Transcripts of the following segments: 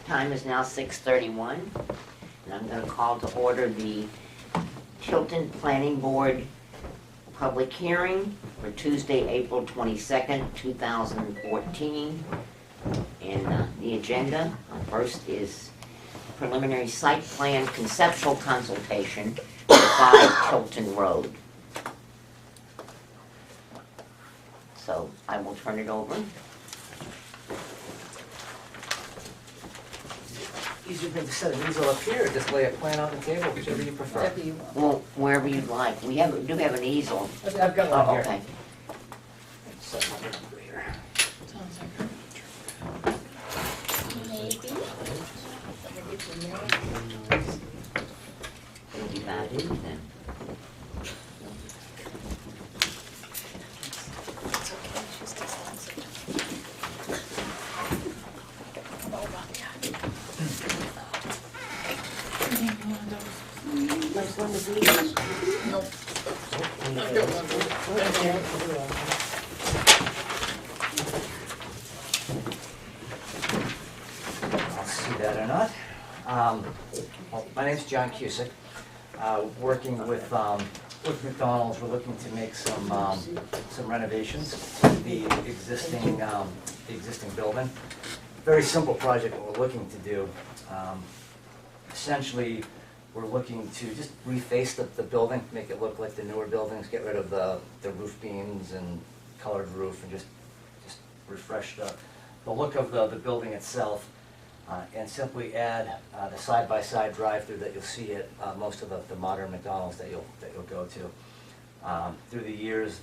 Time is now 6:31, and I'm going to call to order the Tilton Planning Board public hearing for Tuesday, April 22nd, 2014. And the agenda, first is preliminary site plan conceptual consultation for 5 Tilton Road. So I will turn it over. Easier thing to set an easel up here, or just lay a plan on the table, whichever you prefer. Whatever you want. Well, wherever you'd like. We do have an easel. I've got one Oh, here. okay. Set one over here. Sounds like maybe. It'll be bad news then. It's okay, she's dyslexic. Oh, yeah. Nice one to be. Nope. I've got one. I'll see that or not. Well, my name's John Cusick. Working with McDonald's, we're looking to make some renovations to the existing building. Very simple project what we're looking to do. Essentially, we're looking to just reface the building, make it look like the newer buildings, get rid of the roof beams and colored roof, and just refresh the look of the building itself, and simply add the side-by-side drive-through that you'll see at most of the modern McDonald's that you'll go to. Through the years,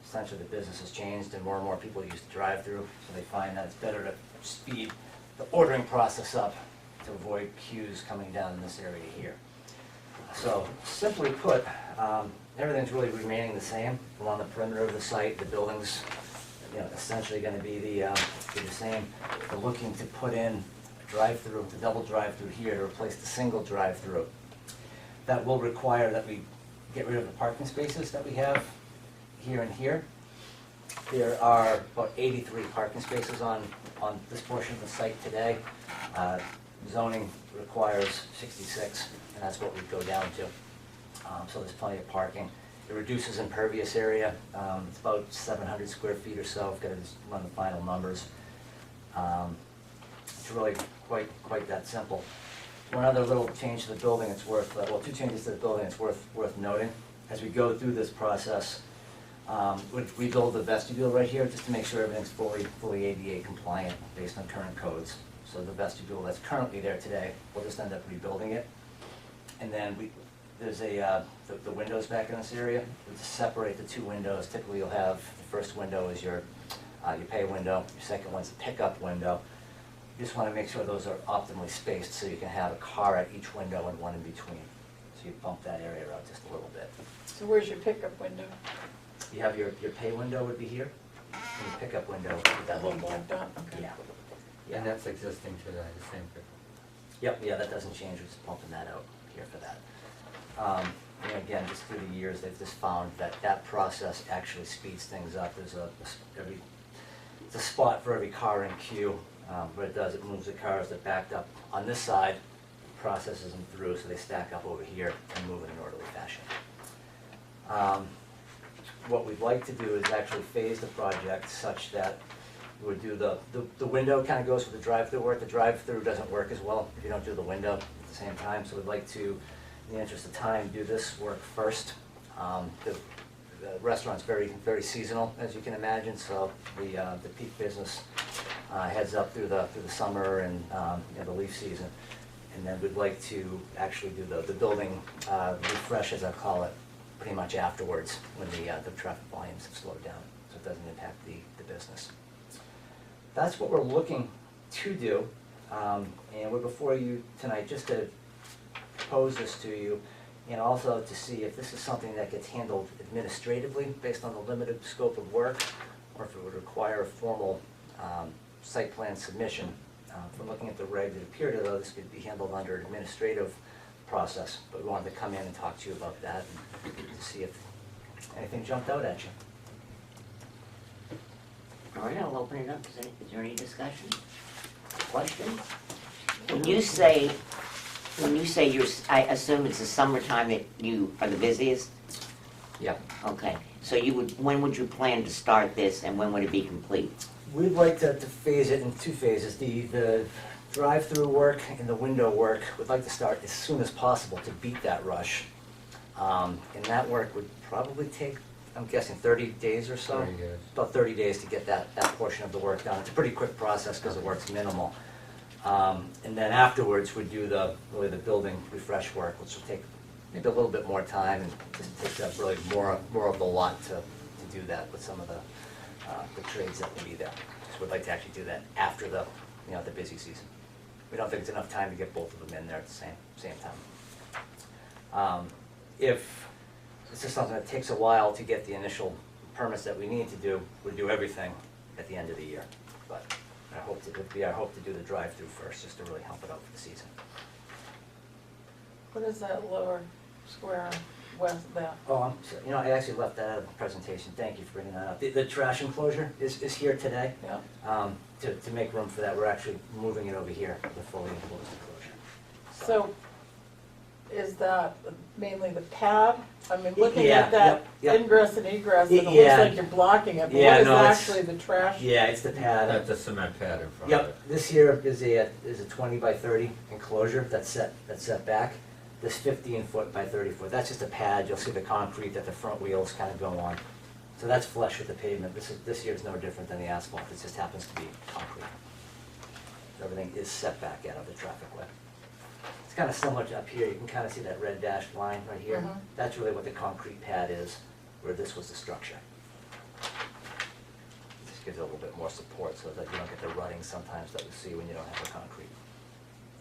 essentially the business has changed, and more people use the drive-through, so they find that it's better to speed the ordering process up to avoid queues coming down in this area here. So simply put, everything's really remaining the same along the perimeter of the site. The building's essentially going to be the same. We're looking to put in a drive-through, the double drive-through here to replace the single drive-through. That will require that we get rid of the parking spaces that we have here and here. There are about 83 parking spaces on this portion of the site today. Zoning requires 66, and that's what we'd go down to. So there's plenty of parking. It reduces impervious area. It's about 700 square feet or so. I've got to just run the final numbers. It's really quite that simple. One other little change to the building it's worth, well, 2 changes to the building it's worth noting. As we go through this process, we'll rebuild the vestibule right here just to make sure everything's fully ADA compliant based on current codes. So the vestibule that's currently there today, we'll just end up rebuilding it. And then there's the windows back in this area. We just separate the 2 windows. Typically you'll have, the first window is your pay window, your second one's the pickup window. You just want to make sure those are optimally spaced so you can have a car at each window and one in between. So you bump that area out just a little bit. So where's your pickup window? You have your pay window would be here, and your pickup window would That be one here. blocked out? Okay. Yeah. And that's existing today, the same pickup. Yep, yeah, that doesn't change, we're just bumping that out here for that. And again, just through the years, they've just found that process actually speeds things up. There's it's a spot for every car in queue. What it does, it moves the cars that backed up on this side, processes them through, so they stack up over here and move in an orderly fashion. What we'd like to do is actually phase the project such that we would do the window kind of goes with the drive-through work. The drive-through doesn't work as well if you don't do the window at the same time, so we'd like to, in the interest of time, do this work first. The restaurant's very seasonal, as you can imagine, so the peak business heads up through the summer and the leaf season. And then we'd like to actually do the building refresh, as I call it, pretty much afterwards when the traffic volumes have slowed down, so it doesn't impact the business. That's what we're looking to do, and we're before you tonight just to propose this to you, and also to see if this is something that gets handled administratively based on the limited scope of work, or if it would require a formal site plan submission. From looking at the regs, it appeared as though this could be handled under an administrative process, but we wanted to come in and talk to you about that and to see if anything jumped out at you. All right, I'll open it up. Is there any discussion? question. When you say you're, I assume it's the summertime that you are the busiest? Yeah. Okay, so when would you plan to start this and when would it be complete? We'd like to phase it in 2 phases. The drive-through work and the window work, we'd like to start as soon as possible to beat that rush. And that work would probably take, I'm guessing, 30 days or so? 30 days. About 30 days to get that portion of the work done. It's a pretty quick process because the work's minimal. And then afterwards, we'd do really the building refresh work, which will take maybe a little bit more time and just takes up really more of the lot to do that with some of the trades that will be there. So we'd like to actually do that after the busy season. We don't think it's enough time to get both of them in there at the same time. If this is something that takes a while to get the initial permits that we need to do, we'd do everything at the end of the year. But it would be our hope to do the drive-through first, just to really help it out for the season. What is that lower square west of that? Oh, I actually left that out of the presentation. Thank you for bringing that up. The trash enclosure is here today. Yeah. To make room for that, we're actually moving it over here, the fully enclosed enclosure. So is that mainly the pad? I mean, looking Yeah, at that yep. ingress and egress, and it looks Yeah. like you're blocking it, but Yeah, what is no, it's- actually the trash? Yeah, it's the pad. That's a cement pad in front of it. Yep, this here is a 20 by 30 enclosure that's set back. This 15-foot by 30-foot, that's just a pad. You'll see the concrete that the front wheels kind of go on. So that's flush with the pavement. This year is no different than the asphalt. It just happens to be concrete. So everything is set back out of the traffic way. It's kind of similar to up here. You can kind of see that red dashed line right here. Mhm. That's really what the concrete pad is, where this was the structure. Just gives it a little bit more support so that you don't get the rutting sometimes that we see when you don't have the concrete.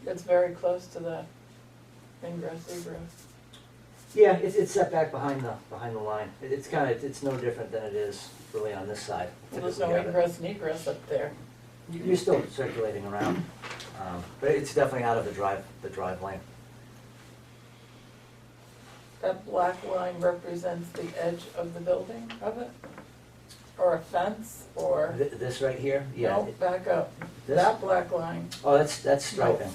It's very close to the ingress egress. Yeah, it's set back behind the line. It's no different than it is really on this side. Well, there's no Typically have it- ingress and egress up there. You're still circulating around, but it's definitely out of the drive lane. That black line represents the edge of the building of it? Or a fence, or, This right here, yeah. no, back up. This? That black line, Oh, that's striping.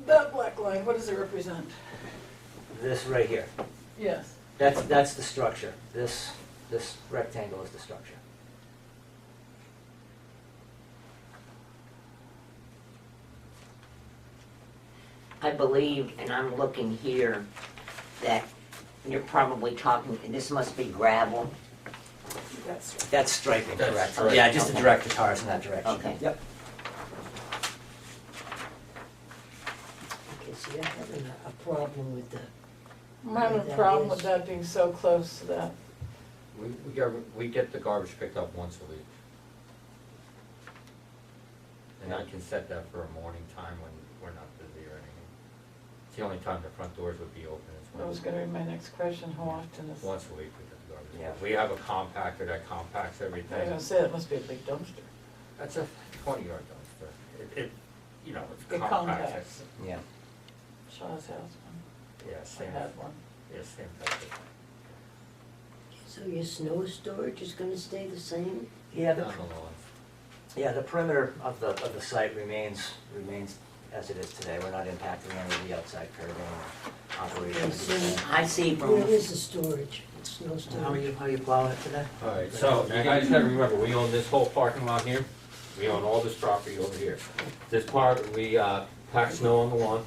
that black line, what does it represent? This right here, Yes. that's the structure. This rectangle is the structure. I believe, and I'm looking here, that you're probably talking, this must be gravel. That's striping, That's correct. striping. Yeah, just to direct the cars in that direction. Okay. Yep. Okay, so you're having a problem with the, I'm having a problem with that being so close to that. We get the garbage picked up once a week. And I can set that for a morning time when we're not busy or anything. It's the only time the front doors would be open is That was gonna be my next question, how often is? once a week we get the garbage. Yeah. We have a compactor that compacts I was everything. gonna say, that must be a big dumpster. That's a 20-yard dumpster. It it's It compacted. compacts. Yeah. Shaw's house one. Yeah, I same, had one. yeah, same type of, so your snow storage is gonna stay the same? Yeah, down the lawn. Yeah, the perimeter of the site remains as it is today. We're not impacting any of the outside curbing or operations. I see Where from, is the storage, snow How are storage? you plowing it today? Alright, so you guys gotta remember, we own this whole parking lot here. We own all this property over here. This part, we pack snow on the lawn,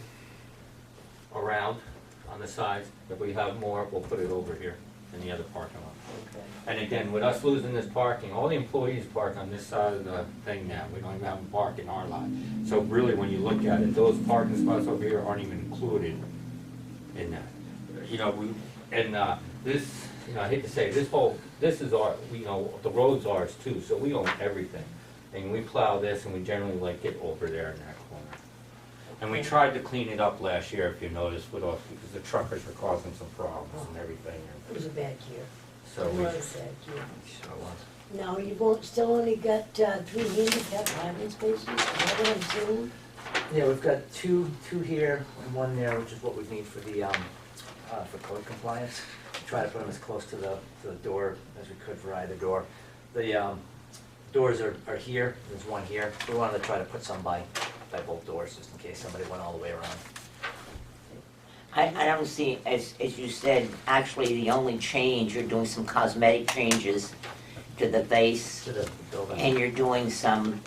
around, on the sides. If we have more, we'll put it over here in the other parking lot. Okay. And again, with us losing this parking, all the employees park on this side of the thing now. We don't even have them park in our lot. So really, when you look at it, those parking spots over here aren't even included in that. This, I hate to say, this is our, the road's ours too, so we own everything. And we plow this and we generally like get over there in that corner. And we tried to clean it up last year, if you noticed, because the truckers were causing some problems and everything. It was a bad year. So It we, was a bad year. Sure was. Now, you've still only got 3 handicap parking spaces, is that what I'm seeing? Yeah, we've got two here and one there, which is what we need for the, for code compliance. Try to put them as close to the door as we could for either door. The Doors are here, there's one here. We wanted to try to put some by both doors, just in case somebody went all the way around. I don't see, as you said, actually the only change, you're doing some cosmetic changes to the face, To the building. and you're doing some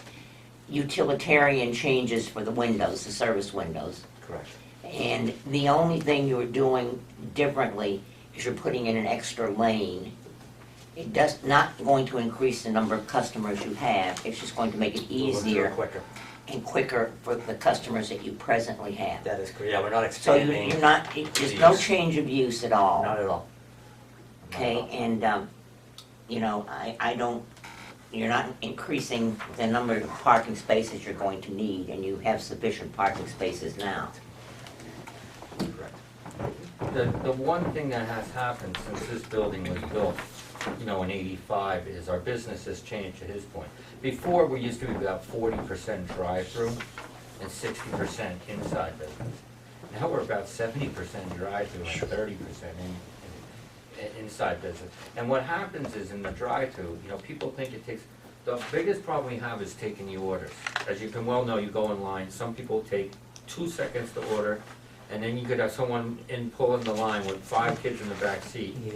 utilitarian changes for the windows, the service windows. Correct. And the only thing you're doing differently is you're putting in an extra lane. It does not going to increase the number of customers you have, it's just going to make it easier Quicker. and quicker for the customers that you presently have. That is correct. Yeah, we're not So expanding. you're not, there's no Use. change of use at all. Not at all. Not at Okay, all. and, you know, I don't, you're not increasing the number of parking spaces you're going to need, and you have sufficient parking spaces now. Correct. The one thing that has happened since this building was built, you know, in '85, is our business has changed to his point. Before, we used to be about 40% drive-through and 60% inside business. Now we're about 70% drive-through and 30% inside business. And what happens is in the drive-through, you know, people think it takes, the biggest problem we have is taking the orders. As you can well know, you go in line, some people take 2 seconds to order, and then you could have someone in pulling the line with 5 kids in the back seat. Yeah.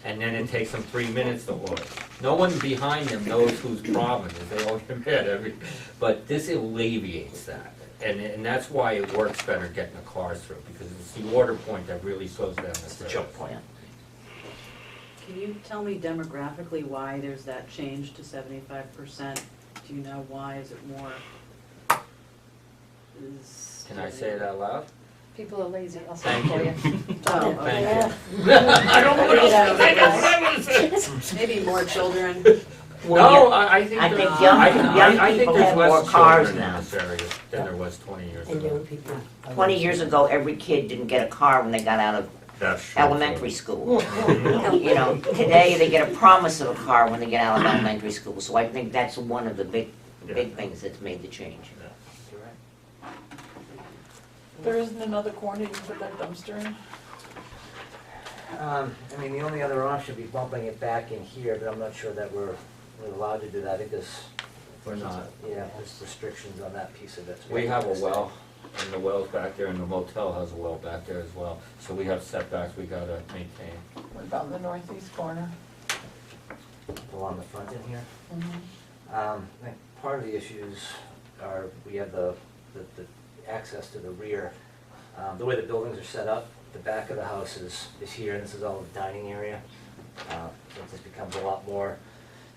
And then it takes them 3 minutes to order. No one behind them knows whose problem it is, they all get mad but this alleviates that. And that's why it works better getting the cars through, because it's the order point that really slows down the It's the service. choke point. Can you tell me demographically why there's that change to 75%? Do you know why? Is it more? Can I say it out loud? People are lazy, I'll say it Thank for you. you. Oh, okay. Yeah. I don't know what else to say. Maybe more children. No, I think I there's, think young I think people there's have more less cars children in now. this area than there was 20 years And young ago. people. 20 years ago, every kid didn't get a car when they got out of That's true. elementary school. You know, today they get a promise of a car when they get out of elementary school, so I think that's one of the big things that's made the change. You're right. There isn't another corner you can put that dumpster in? I mean, the only other option would be bumping it back in here, but I'm not sure that we're allowed to do that. I think there's. We're not. Yeah, there's restrictions on that piece of it. We have a well, and the well's back there, and the motel has a well back there as well. So we have setbacks we gotta maintain. What about in the northeast corner? Along the front in here. Mhm. I think part of the issues are, we have the access to the rear. The way the buildings are set up, the back of the house is here, and this is all the dining area. So it just becomes a lot more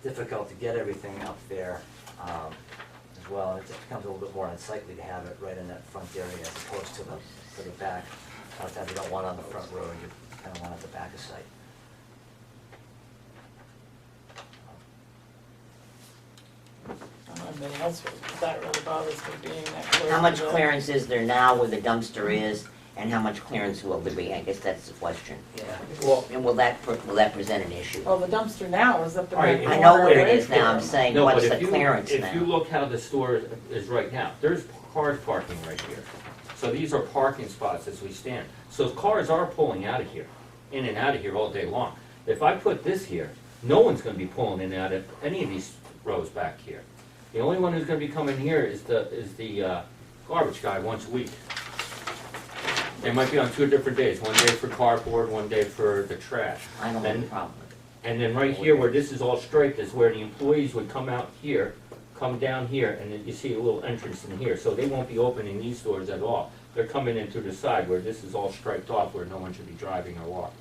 difficult to get everything up there as well. It just becomes a little bit more unsightly to have it right in that front area as opposed to the back. A lot of times you don't want it on the front row, you kind of want it at the back of site. I don't know if anything else, that really bothers me being that close. How much to the- clearance is there now where the dumpster is, and how much clearance will there be? I guess that's the question. Yeah. Well, And will that present an issue? Well, the dumpster now is up the All right, back I corner. know where it right is now, I'm there. saying, no, what's but the if you, clearance if you now? look how the store is right now, there's cars parking right here. So these are parking spots as we stand. So cars are pulling out of here, in and out of here all day long. If I put this here, no one's gonna be pulling in and out of any of these rows back here. The only one who's gonna be coming here is the garbage guy once a week. They might be on 2 different days, one day for cardboard, one day for the trash. I don't have a And- problem with it. And then right here where this is all striped is where the employees would come out here, come down here, and then you see a little entrance in here. So they won't be opening these doors at all. They're coming in through the side where this is all striped off, where no one should be driving or walking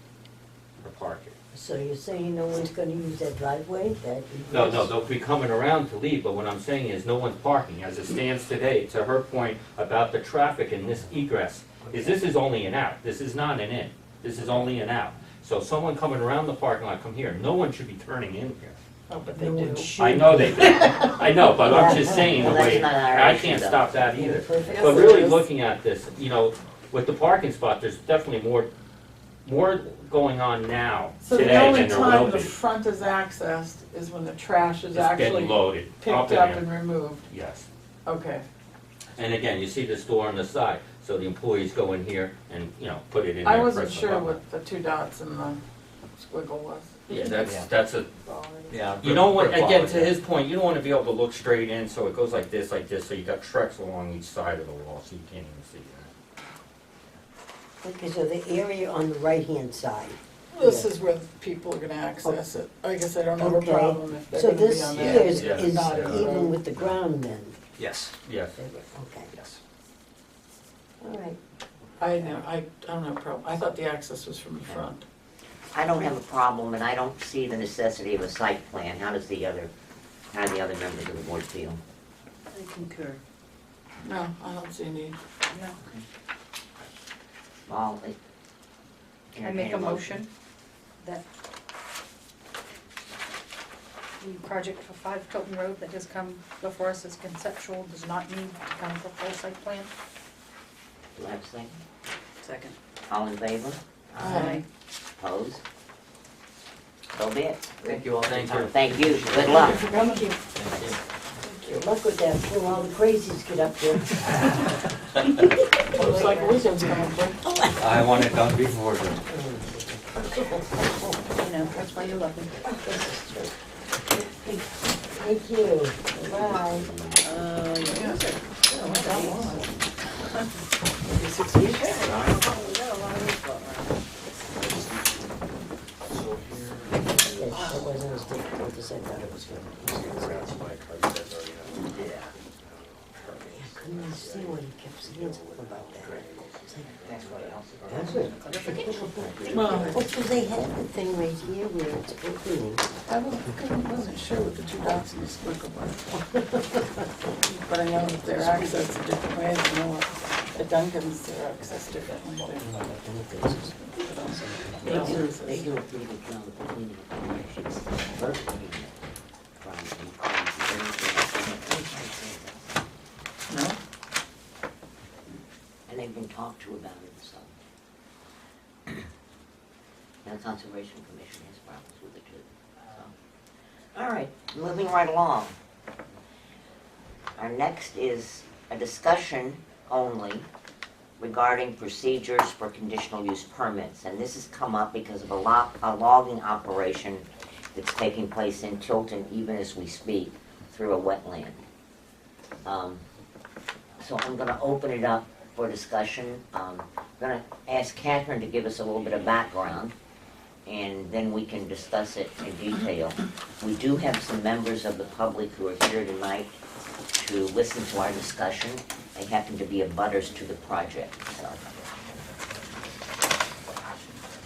or parking. So you're saying no one's gonna use that driveway, that? No, they'll be coming around to leave, but what I'm saying is no one's parking. As it stands today, to her point about the traffic and this egress, is this is only an out. This is not an in. This is only an out. So someone coming around the parking lot, come here. No one should be turning in here. Oh, but they No one do. should. I know they do. I know, but I'm just saying the Well, that's way, not our I issue, can't though. stop that either. Perfect. Yes, But it really is. looking at this, you know, with the parking spot, there's definitely more going on now So the today only than there will time be. the front is accessed is when the trash is It's actually getting loaded, picked in up there. and removed. Yes. Okay. And again, you see this door on the side, so the employees go in here and, you know, put it in there. I wasn't press the sure button. what the 2 dots and the squiggle was. Yeah, Yeah. that's a, Yeah. you don't want, brick again, wall, to yeah. his point, you don't wanna be able to look straight in, so it goes like this, so you got tracks along each side of the wall, so you can't even see that. Okay, so the area on the right-hand side. This is where people are gonna access it. I guess I don't have a Okay. problem if they're So gonna be this on here that. is, Yeah. is Not in the even road. with the ground then? Yes, Yes. Okay, yes. all right. I don't have a problem. I thought the access was from the front. I don't have a problem, and I don't see the necessity of a site plan. How do the other members of the board feel? I concur. No, I don't see a need. No. Well, I make a motion that the project for 5 Tilton Road that has come before us as conceptual does not need to come for full site plan. Do I have a second? Second. All in favor? Aye. Opposed? So be it. Thank you all for your Thank time. you. Thank you. Good luck. Thank you. Good luck with that, till all the crazies get up there. Looks like a weekend's coming for. I want it done before then. You know, that's why you love me. Thank you. Bye. Yeah. Oh, that long. Maybe 6 weeks. Yes, that wasn't as difficult as I thought it was going to be. I couldn't understand what he kept saying about that. It's like, Thanks for your help. that's it. Well, Well, so they had the thing right here where it's opening. I wasn't sure what the 2 dots in the squiggle were. But I know that they're accessed different ways. I know at Duncan's they're accessed differently. They do a pretty good job of cleaning up the issues. First cleaning it from everything. No? And they've been talked to about it, so. And the Conservation Commission has problems with it too, so. All right, moving right along. Our next is a discussion only regarding procedures for conditional use permits. And this has come up because of a logging operation that's taking place in Tilton even as we speak through a wetland. So I'm gonna open it up for discussion. I'm gonna ask Catherine to give us a little bit of background, and then we can discuss it in detail. We do have some members of the public who are here tonight to listen to our discussion. They happen to be abutters to the project, so.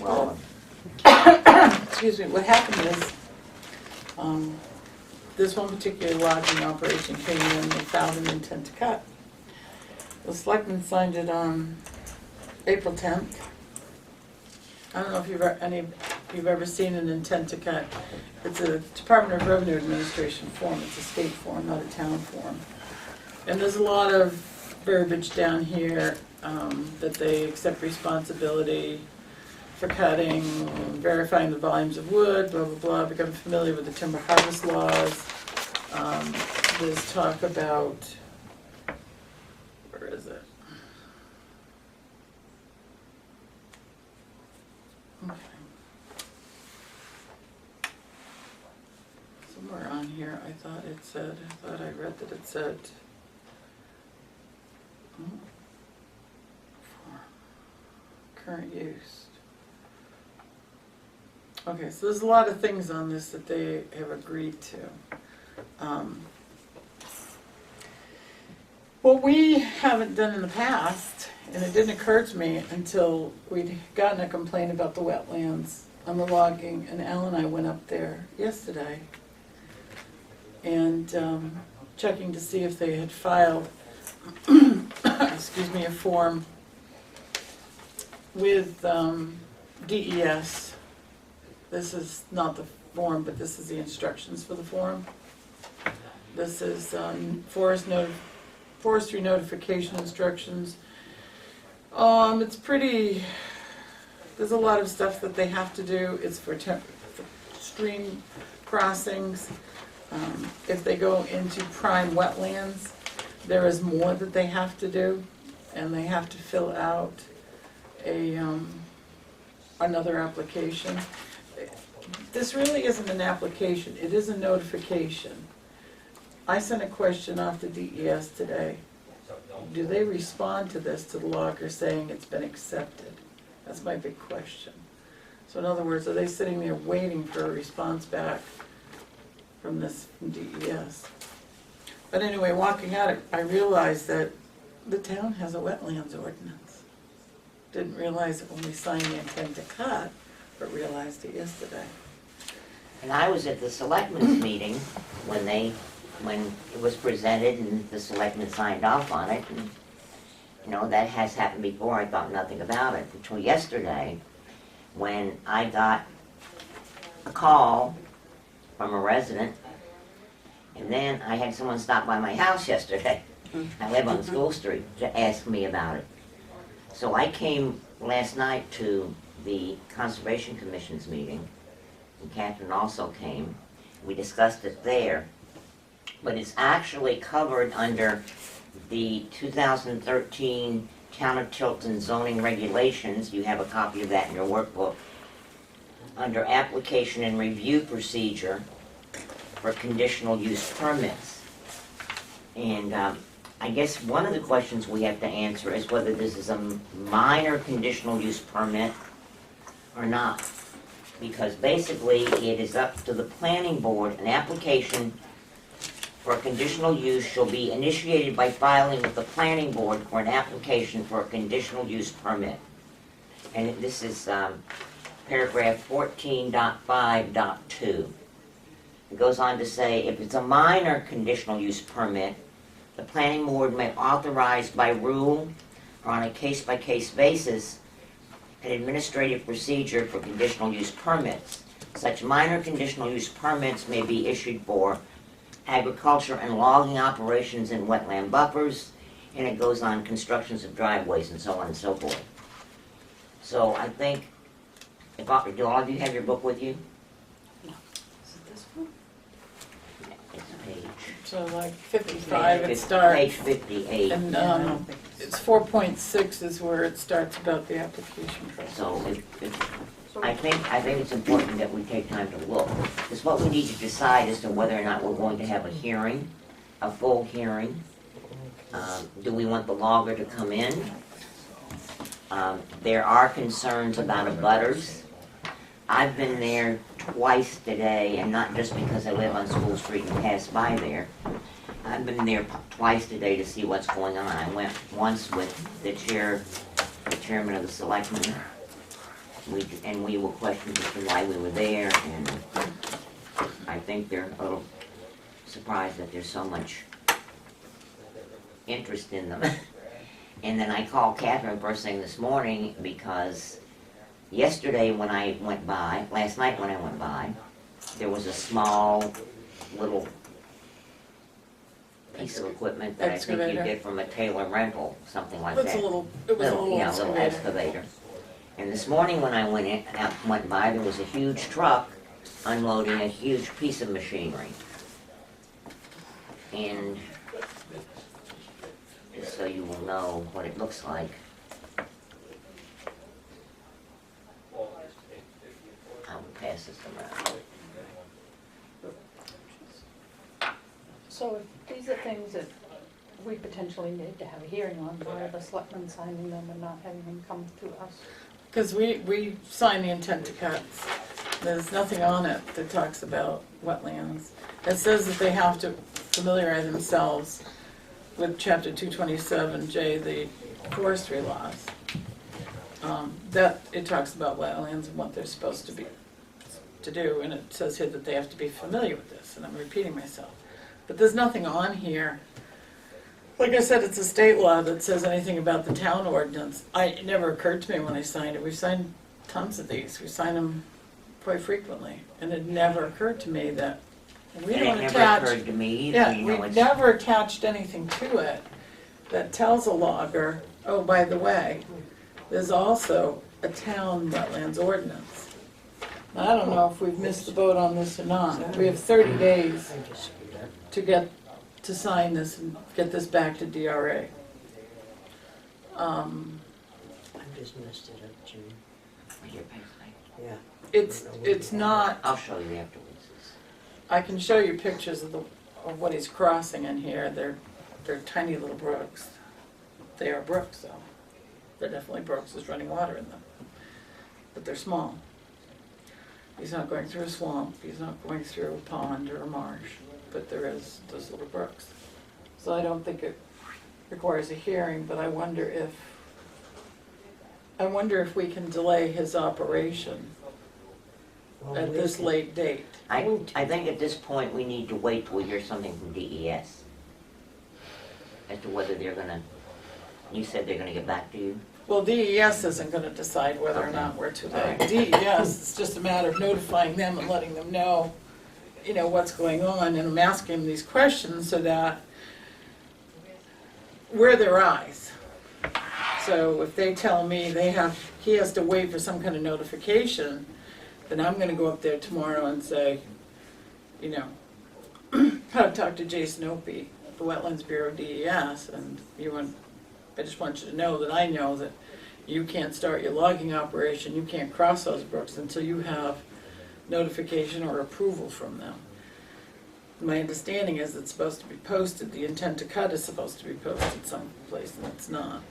Well, Excuse me, what happened is, this one particular lodging operation came in, they filed an intent to cut. The selectmen signed it on April 10th. I don't know if you've ever seen an intent to cut. It's a Department of Revenue Administration form, it's a state form, not a town form. And there's a lot of verbiage down here, that they accept responsibility for cutting, verifying the volumes of wood, blah, blah, blah, become familiar with the timber harvest laws. There's talk about, where is it? Okay. Somewhere on here, I thought I read that it said, for current use. Okay, so there's a lot of things on this that they have agreed to. What we haven't done in the past, and it didn't occur to me until we'd gotten a complaint about the wetlands on the logging, and Al and I went up there yesterday and checking to see if they had filed, excuse me, a form with DES. This is not the form, but this is the instructions for the form. This is forestry notification instructions. It's pretty, there's a lot of stuff that they have to do. It's for stream crossings. If they go into prime wetlands, there is more that they have to do, and they have to fill out another application. this really isn't an application, it is a notification. I sent a question off to DES today. Do they respond to this, to the logger saying it's been accepted? That's my big question. So in other words, are they sitting there waiting for a response back from DES? But anyway, walking out, I realized that the town has a wetlands ordinance. Didn't realize it when we signed the intent to cut, but realized it yesterday. And I was at the selectmen's meeting when it was presented and the selectmen signed off on it. And, you know, that has happened before. I thought nothing about it until yesterday when I got a call from a resident. And then I had someone stop by my house yesterday. I live on School Street, to ask me about it. So I came last night to the Conservation Commission's meeting, and Catherine also came. We discussed it there. But it's actually covered under the 2013 Town of Tilton zoning regulations. You have a copy of that in your workbook. Under application and review procedure for conditional use permits. And I guess one of the questions we have to answer is whether this is a minor conditional use permit or not. Because basically it is up to the planning board. An application for a conditional use shall be initiated by filing with the planning board for an application for a conditional use permit. And this is paragraph 14.5.2. It goes on to say, if it's a minor conditional use permit, the planning board may authorize by rule or on a case-by-case basis an administrative procedure for conditional use permits. Such minor conditional use permits may be issued for agriculture and logging operations in wetland buffers, and it goes on constructions of driveways and so on and so forth. So I think, do all of you have your book with you? Is it this one? It's page. So like 55 it starts. Page 58. And I don't think it's 4.6 is where it starts about the application process. So I think it's important that we take time to look. Because what we need to decide as to whether or not we're going to have a hearing, a full hearing. Do we want the logger to come in? There are concerns about abutters. I've been there twice today, and not just because I live on School Street and pass by there. I've been there twice today to see what's going on. I went once with the chairman of the selectmen. We were questioned as to why we were there, and I think they're a little surprised that there's so much interest in them. And then I called Catherine first thing this morning because yesterday when I went by, last night when I went by, there was a small little piece of equipment that I think you Excavator. get from a Taylor rental, something like It was that. a little Little excavator. excavator. And this morning when I went by, there was a huge truck unloading a huge piece of machinery. And just so you will know what it looks like. I will pass this around. So if these are things that we potentially need to have a hearing on, why are the selectmen signing them and not having them come to us? Because we signed the intent to cut. There's nothing on it that talks about wetlands. It says that they have to familiarize themselves with chapter 227J, the forestry laws. That it talks about wetlands and what they're supposed to do, and it says here that they have to be familiar with this, and I'm repeating myself. But there's nothing on here. Like I said, it's a state law that says anything about the town ordinance. It never occurred to me when I signed it. We've signed tons of these. We sign them quite frequently, and it never occurred to me that we And don't it never attach. occurred to me either, Yeah, you know, we've it's. never attached anything to it that tells a logger, oh, by the way, there's also a town wetlands ordinance. Now, I don't know if we've missed the boat on this or not. We have 30 days to sign this and get this back to DRA. I just messed it up, Jim. Your page, Yeah. it's not, I'll show you afterwards. I can show you pictures of what he's crossing in here. They're tiny little brooks. They are brooks, though. They're definitely brooks. There's running water in them. But they're small. He's not going through a swamp. He's not going through a pond or a marsh. But there is those little brooks. So I don't think it requires a hearing, but I wonder if we can delay his operation Well, at we this can- late date. I think at this point, we need to wait till we hear something from DES as to whether they're gonna, you said they're gonna get back to you? Well, DES isn't gonna decide whether or Okay. not we're too All late. right. DES, it's just a matter of notifying them and letting them know, what's going on, and I'm asking them these questions so that we're their eyes. So if they tell me he has to wait for some kind of notification, then I'm gonna go up there tomorrow and say, how to talk to Jason Opie at the Wetlands Bureau DES, and I just want you to know that I know that you can't start your logging operation, you can't cross those brooks until you have notification or approval from them. My understanding is it's supposed to be posted, the intent to cut is supposed to be posted someplace, and it's not.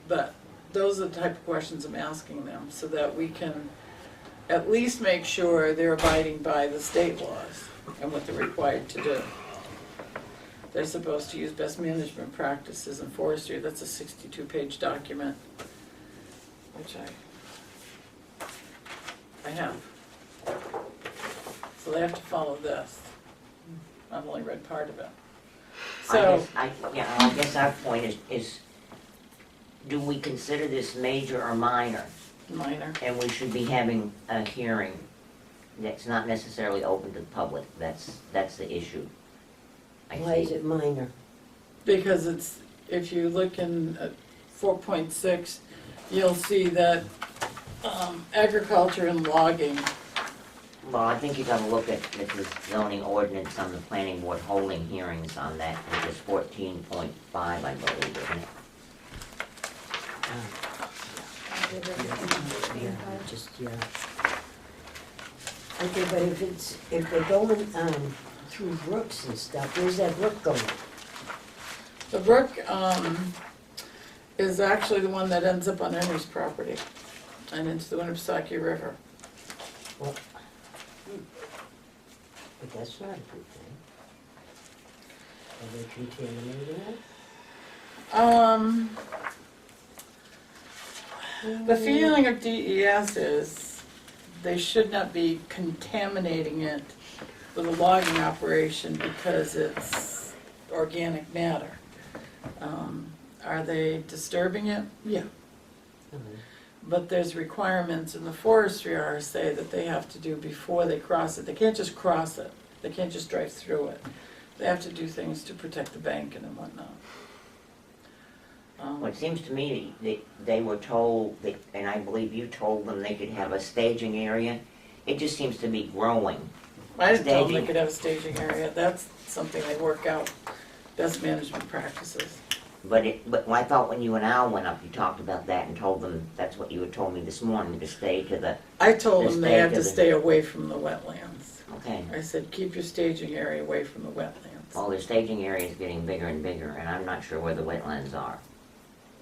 But those are the type of questions I'm asking them, so that we can at least make sure they're abiding by the state laws and what they're required to do. They're supposed to use best management practices in forestry. That's a 62-page document, which I have. So they have to follow this. I've only read part of it. So, I guess our point is, do we consider this major or minor? minor. And we should be having a hearing that's not necessarily open to the public. That's the issue. I Why is see. it minor? Because if you look in 4.6, you'll see that agriculture and logging, Well, I think you gotta look at the zoning ordinance on the planning board holding hearings on that, which is 14.5, I believe, isn't it? Yeah, Okay, but if they're going, through brooks and stuff, where's that brook going? the brook is actually the one that ends up on Henry's property and into the Winnipesaukee River. But that's not a good thing. Are they contaminating it? The feeling of DES is they should not be contaminating it with a logging operation because it's organic matter. Are they disturbing it? Yeah. But there's requirements in the forestry RSA that they have to do before they cross it. They can't just cross it. They can't just drive through it. They have to do things to protect the banking and whatnot. Well, it seems to me that they were told, and I believe you told them they could have a staging area. It just seems to be growing. I didn't tell them they Staging. could have a staging area. That's something they work out, best management practices. But I thought when you and Al went up, you talked about that and told them, that's what you had told me this morning, to stay to the, I told The them they had to stag- stay away from the wetlands. okay. I said, keep your staging area away from the wetlands. Well, their staging area is getting bigger and bigger, and I'm not sure where the wetlands are.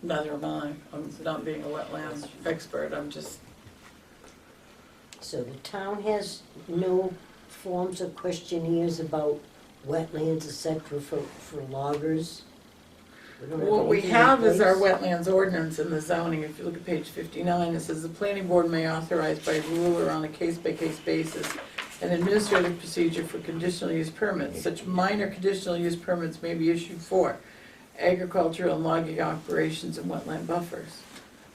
Neither am I. I'm not being a wetlands expert. I'm just, So the town has no forms of questionnaires about wetlands, et cetera, for loggers? don't have what we anything in have is our place? wetlands ordinance in the zoning. If you look at page 59, it says the planning board may authorize by rule or on a case-by-case basis an administrative procedure for conditional use permits. Such minor conditional use permits may be issued for agricultural and logging operations and wetland buffers,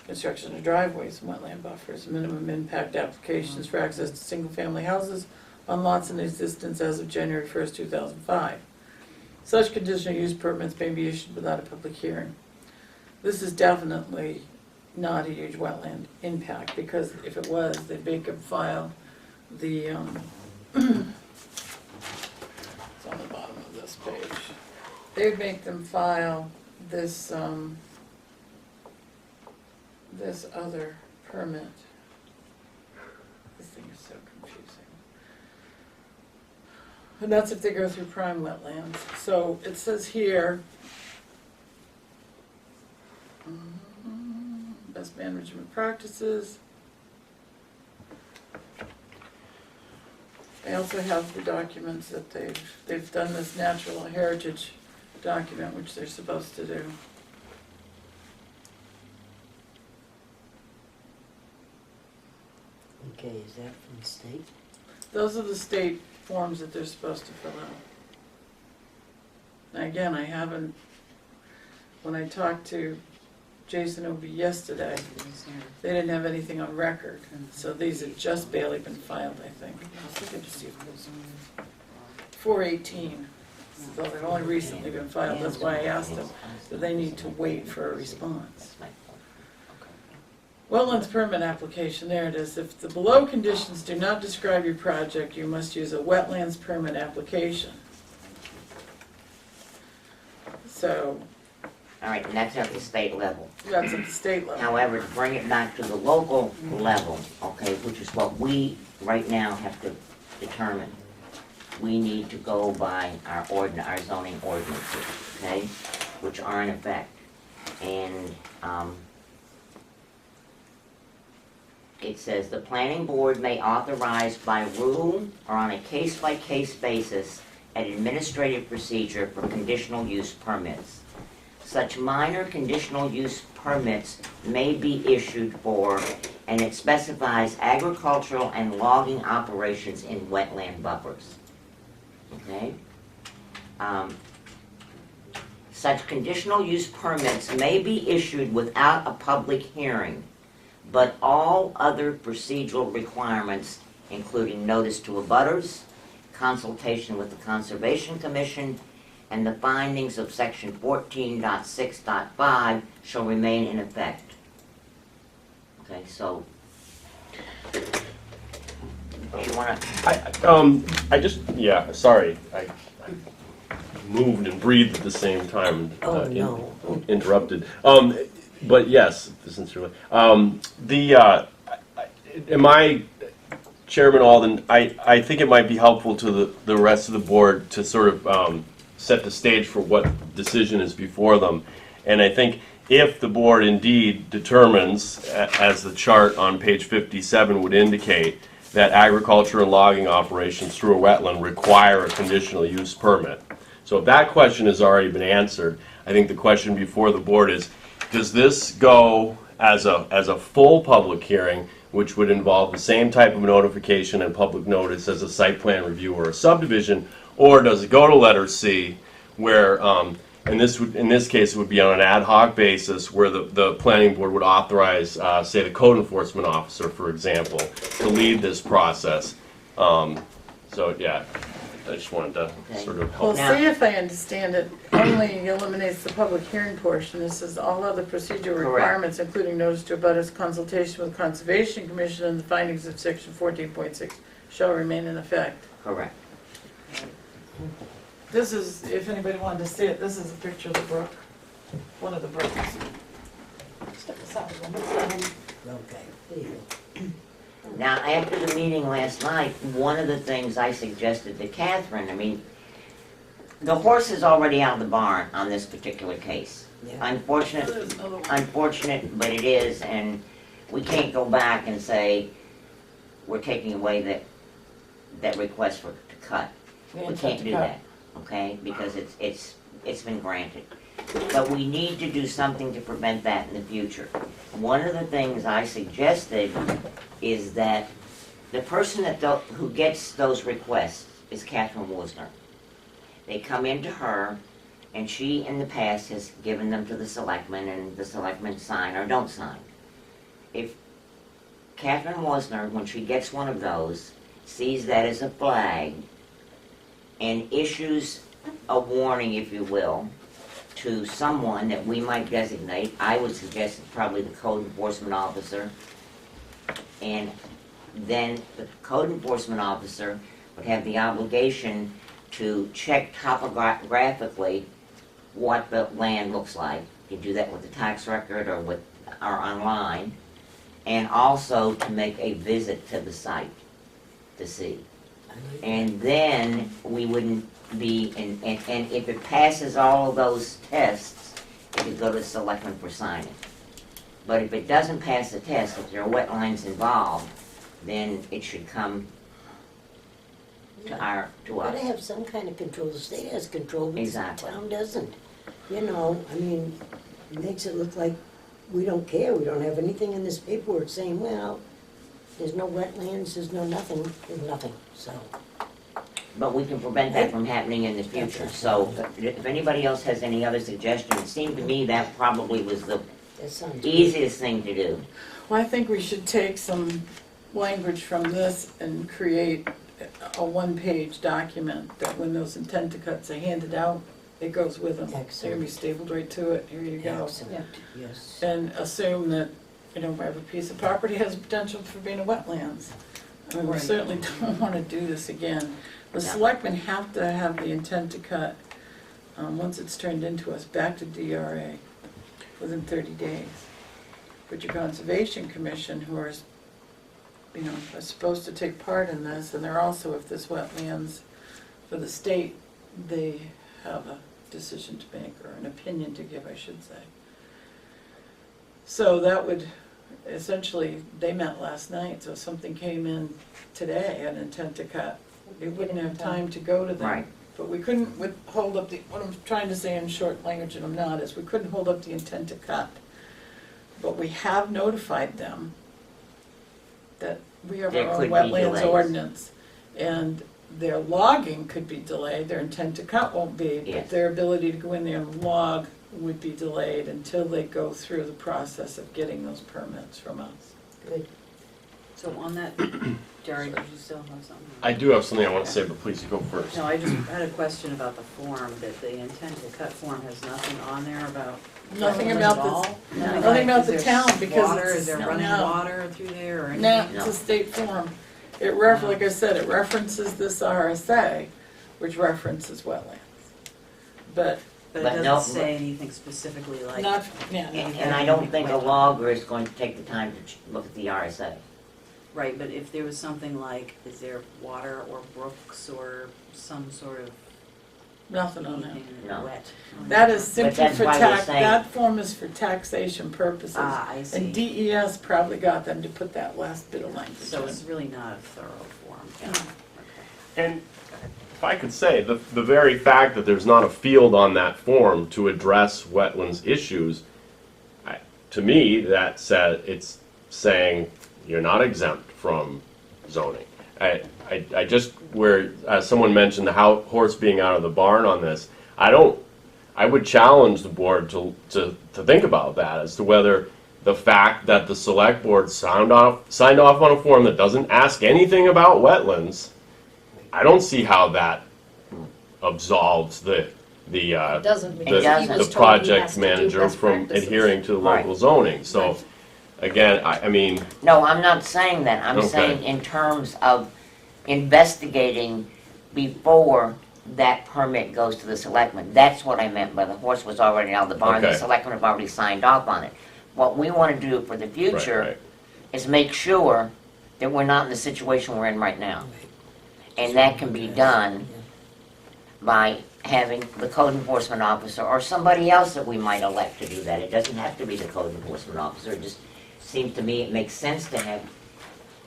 construction of driveways and wetland buffers, minimum impact applications for access to single-family houses on lots in existence as of January 1st, 2005. Such conditional use permits may be issued without a public hearing. This is definitely not a huge wetland impact, because if it was, they'd make them file the, it's on the bottom of this page. They'd make them file this, this other permit. This thing And that's if they go through prime wetlands. So it says here, best management practices. They also have the documents that they've done this natural heritage document, which they're supposed to do. Okay, is that from the state? Those are the state forms that they're supposed to fill out. Now again, I haven't, when I talked to Jason Obi yesterday, they didn't have anything on record, so these have just barely been filed, I think. I was looking to see if it was 4/18, so they've only recently been filed, that's why I asked them, do they need to wait for a response? Wetlands permit application, there it is. If the below conditions do not describe your project, you must use a wetlands permit application. So, All right, and that's at the state level. that's at the state level. However, to bring it back to the local level, okay, which is what we right now have to determine, we need to go by our zoning ordinances, okay, which are in effect. And, it says the planning board may authorize by rule or on a case-by-case basis an administrative procedure for conditional use permits. Such minor conditional use permits may be issued for, and it specifies agricultural and logging operations in wetland buffers. Okay? Such conditional use permits may be issued without a public hearing, but all other procedural requirements, including notice to abutters, consultation with the Conservation Commission, and the findings of section 14.6.5 shall remain in effect. Okay, so, you wanna, sorry, I moved and breathed at the same time. Oh, no. Interrupted. But yes, sincerely. Chairman Alden, I think it might be helpful to the rest of the board to sort of set the stage for what decision is before them. And I think if the board indeed determines, as the chart on page 57 would indicate, that agriculture and logging operations through a wetland require a conditional use permit. So if that question has already been answered, I think the question before the board is, does this go as a full public hearing, which would involve the same type of notification and public notice as a site plan review or a subdivision, or does it go to letter C, where in this case it would be on an ad hoc basis, where the planning board would authorize, say, the code enforcement officer, for example, to lead this process. So yeah, I just wanted to sort of Well, help. Now- see if I understand it, only eliminates the public hearing portion. This says all other procedural Correct. requirements, including notice to abutters, consultation with Conservation Commission, and the findings of section 14.6 shall remain in effect. correct. This is, if anybody wanted to see it, this is a picture of the brook, one of the brooks. Step aside one at a time. Okay, there you go. Now, after the meeting last night, one of the things I suggested to Catherine, I mean, the horse is already out of the barn on this particular case. Yeah. Unfortunate, There's another one. unfortunate, but it is, and we can't go back and say, we're taking away that request to cut. We can't do that, okay, because it's been granted. But we need to do something to prevent that in the future. One of the things I suggested is that the person who gets those requests is Catherine Woosner. They come into her, and she in the past has given them to the selectmen, and the selectmen sign or don't sign. If Catherine Woosner, when she gets one of those, sees that as a flag, and issues a warning, if you will, to someone that we might designate, I would suggest probably the code enforcement officer, and then the code enforcement officer would have the obligation to check topographically what the land looks like. You do that with the tax record or online, and also to make a visit to the site to see, And then we wouldn't be, and if it passes all of those tests, it could go to the selectmen for signing. But if it doesn't pass the test, if there are wetlands involved, then it should come to us. Gotta have some kind of control. The state has control, but the Exactly. town doesn't. You know, I mean, it makes it look like we don't care. We don't have anything in this paperwork saying, well, there's no wetlands, there's no nothing, there's nothing, so. But we can prevent that from happening in the future. So if anybody else has any other suggestions, it seemed to me that probably was the That sounds good. easiest thing to do. Well, I think we should take some language from this and create a one-page document that when those intent to cuts are handed out, it goes with them. They're Excellent. gonna be stapled right to it, here you go. Excellent, yes. And assume that, you know, wherever a piece of property has potential for being a wetlands. I mean, we Right. certainly don't wanna do this again. The Yeah. selectmen have to have the intent to cut, once it's turned into us, back to DRA within 30 days. But your Conservation Commission, who are, you know, are supposed to take part in this, and they're also, if there's wetlands for the state, they have a decision to make, or an opinion to give, I should say. So that would, essentially, they met last night, so if something came in today, an intent to cut, we wouldn't have time to go to them. Right. But we couldn't hold up the, what I'm trying to say in short language, and I'm not, is we couldn't hold up the intent to cut. But we have notified them that we have There our own could be wetlands delays. ordinance. And their logging could be delayed, their intent to cut won't be, but Yes. their ability to go in there and log would be delayed until they go through the process of getting those permits from us. Good. So on that, Jerry, did you still have something? I do have something I want to say, but please, you go first. No, I just had a question about the form, that the intent to cut form has nothing on there about. Nothing wetlands about at this- all? no, Like, nothing about is the there town, because water, it's- is there no. running No. water through there or anything? No, it's a state form. It like I said, it references this RSA, which references wetlands. But But But it no- doesn't say anything specifically like. not, yeah, no. And I don't think a logger is going to take the time to look at the RSA. Right, but if there was something like, is there water or brooks or some sort of Nothing on that. anything No. wet? That is simply that's for why we're tax, saying- that form is for taxation purposes. Ah, I see. And DES probably got them to put that last bit of language So it's in. really not a thorough form. Yeah. Okay. And if I could say, the very fact that there's not a field on that form to address wetlands issues, to me, that said, it's saying you're not exempt from zoning. I just, where, as someone mentioned, the horse being out of the barn on this, I would challenge the board to think about that, as to whether the fact that the select board signed off on a form that doesn't ask anything about wetlands, I don't see how that absolves It doesn't, It because he doesn't. was the told he project has to do manager best from practices. adhering to the Right. local zoning. So, again, I mean, No, I'm not saying that. I'm Okay. saying in terms of investigating before that permit goes to the selectmen. That's what I meant by the horse was already out of the barn. The Okay. selectmen have already signed off on it. What we want to do for the future right. is make sure that we're not in the situation we're in right now. And that can be done by having the code enforcement officer or somebody else that we might elect to do that. It doesn't have to be the code enforcement officer. It just seems to me it makes sense to have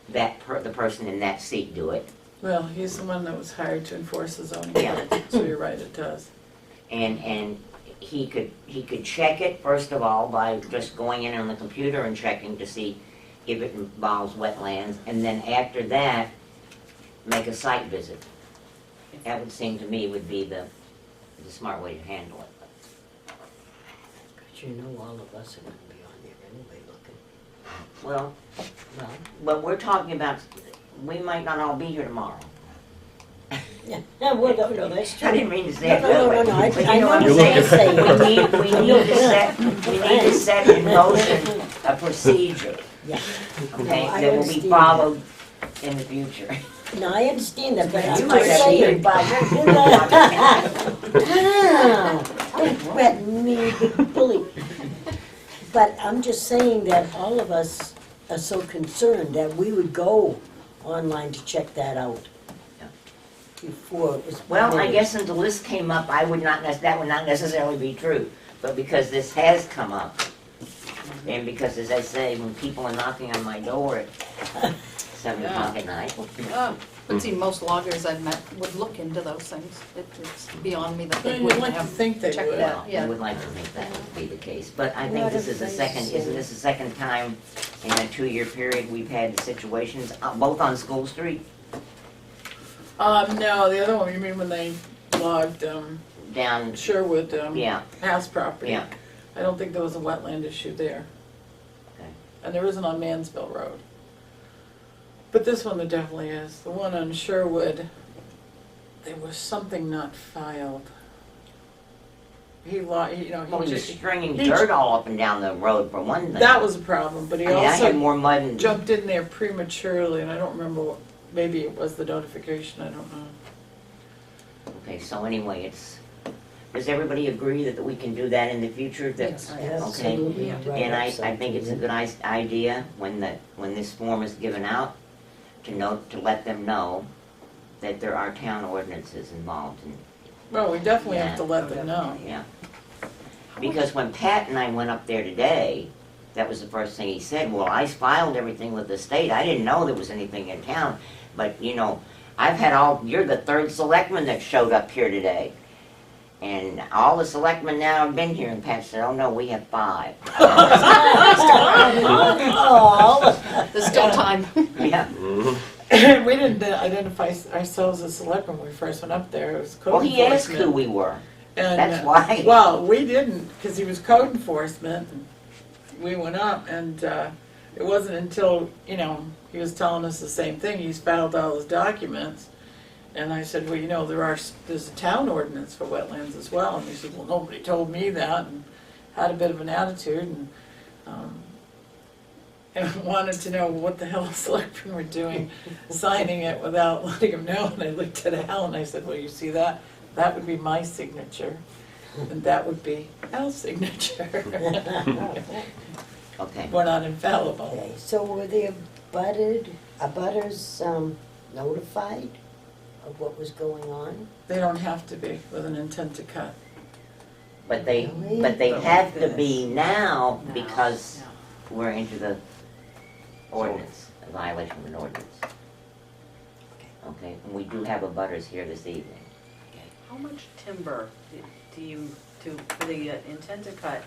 the person in that seat do it. Well, he's the one that was hired to enforce the zoning Yeah. code, so you're right, it does. And he could check it, first of all, by just going in on the computer and checking to see if it involves wetlands, and then after that, make a site visit. That would seem to me would be the smart way to handle it. But you know all of us are gonna be on there anyway looking. Well, Well, but we're talking about, we might not all be here tomorrow. yeah, well, no, that's true. I didn't mean to say No, it no, that no, way. no, I But you know know what I'm You're looking saying? for it. We need to set in motion a procedure, Yeah. okay, No, I that will be understand followed in the future. No, I understand that, but You I'm might just have to saying. be- Don't threaten me, big bully. But I'm just saying that all of us are so concerned that we would go online to check that out. before it was. Well, I permitted. guess until this came up, that would not necessarily be true. But because this has come up, and because, as I say, when people are knocking on my door at 7 o'clock at night, But see, most loggers I've met would look into those things. It's beyond me that Well, they you'd wouldn't like to have think they checked would. that, well, I yeah. would like to think that would be the case. But I think Not this is the everybody's second, the isn't same. this the second time in a 2-year period we've had situations, both on School Street, No, the other one, you mean when they logged, down, Sherwood, yeah, house property? yeah. I don't think there was a wetland issue there. Okay. And there isn't on Mansville Road. But this one there definitely is. The one on Sherwood, there was something not filed. He Well, he he was just, stringing he- dirt all up and down the road for one thing. that was a problem, but he I mean, I had also more mud and, jumped in there prematurely, and I don't remember what, maybe it was the notification, I don't know. okay, so anyway, does everybody agree that we can do that in the future? That's Absolutely. Yeah. right And I up think it's a something. good idea when this form is given out, to let them know that there are town ordinances involved in, Well, we definitely Yeah. have to let them know. yeah. Because when Pat and I went up there today, that was the first thing he said, well, I filed everything with the state, I didn't know there was anything in town, but, you're the third selectman that showed up here today. And all the selectmen now have been here, and Pat said, oh no, we have 5. Oh, There's still time. Yeah, We didn't identify ourselves as selectmen when we first went up there, it was code well, he asked enforcement. who we were, And, that's why. Well, we didn't, because he was code enforcement. We went up, and it wasn't until, he was telling us the same thing. He's filed all his documents. And I said, well, there's a town ordinance for wetlands as well. And he said, well, nobody told me that, and had a bit of an attitude, and wanted to know what the hell the selectmen were doing, signing it without letting him know. And I looked at Al and I said, well, you see that? That would be my signature, and that would be Al's signature. Okay, We're not infallible. okay, so were the abutters notified of what was going on? They don't have to be with an intent to cut. but they But have like to be now No, because no. we're into the ordinance, a violation of an ordinance. Okay, and we do have a butters here this evening. How much timber do you, for the intent to cut,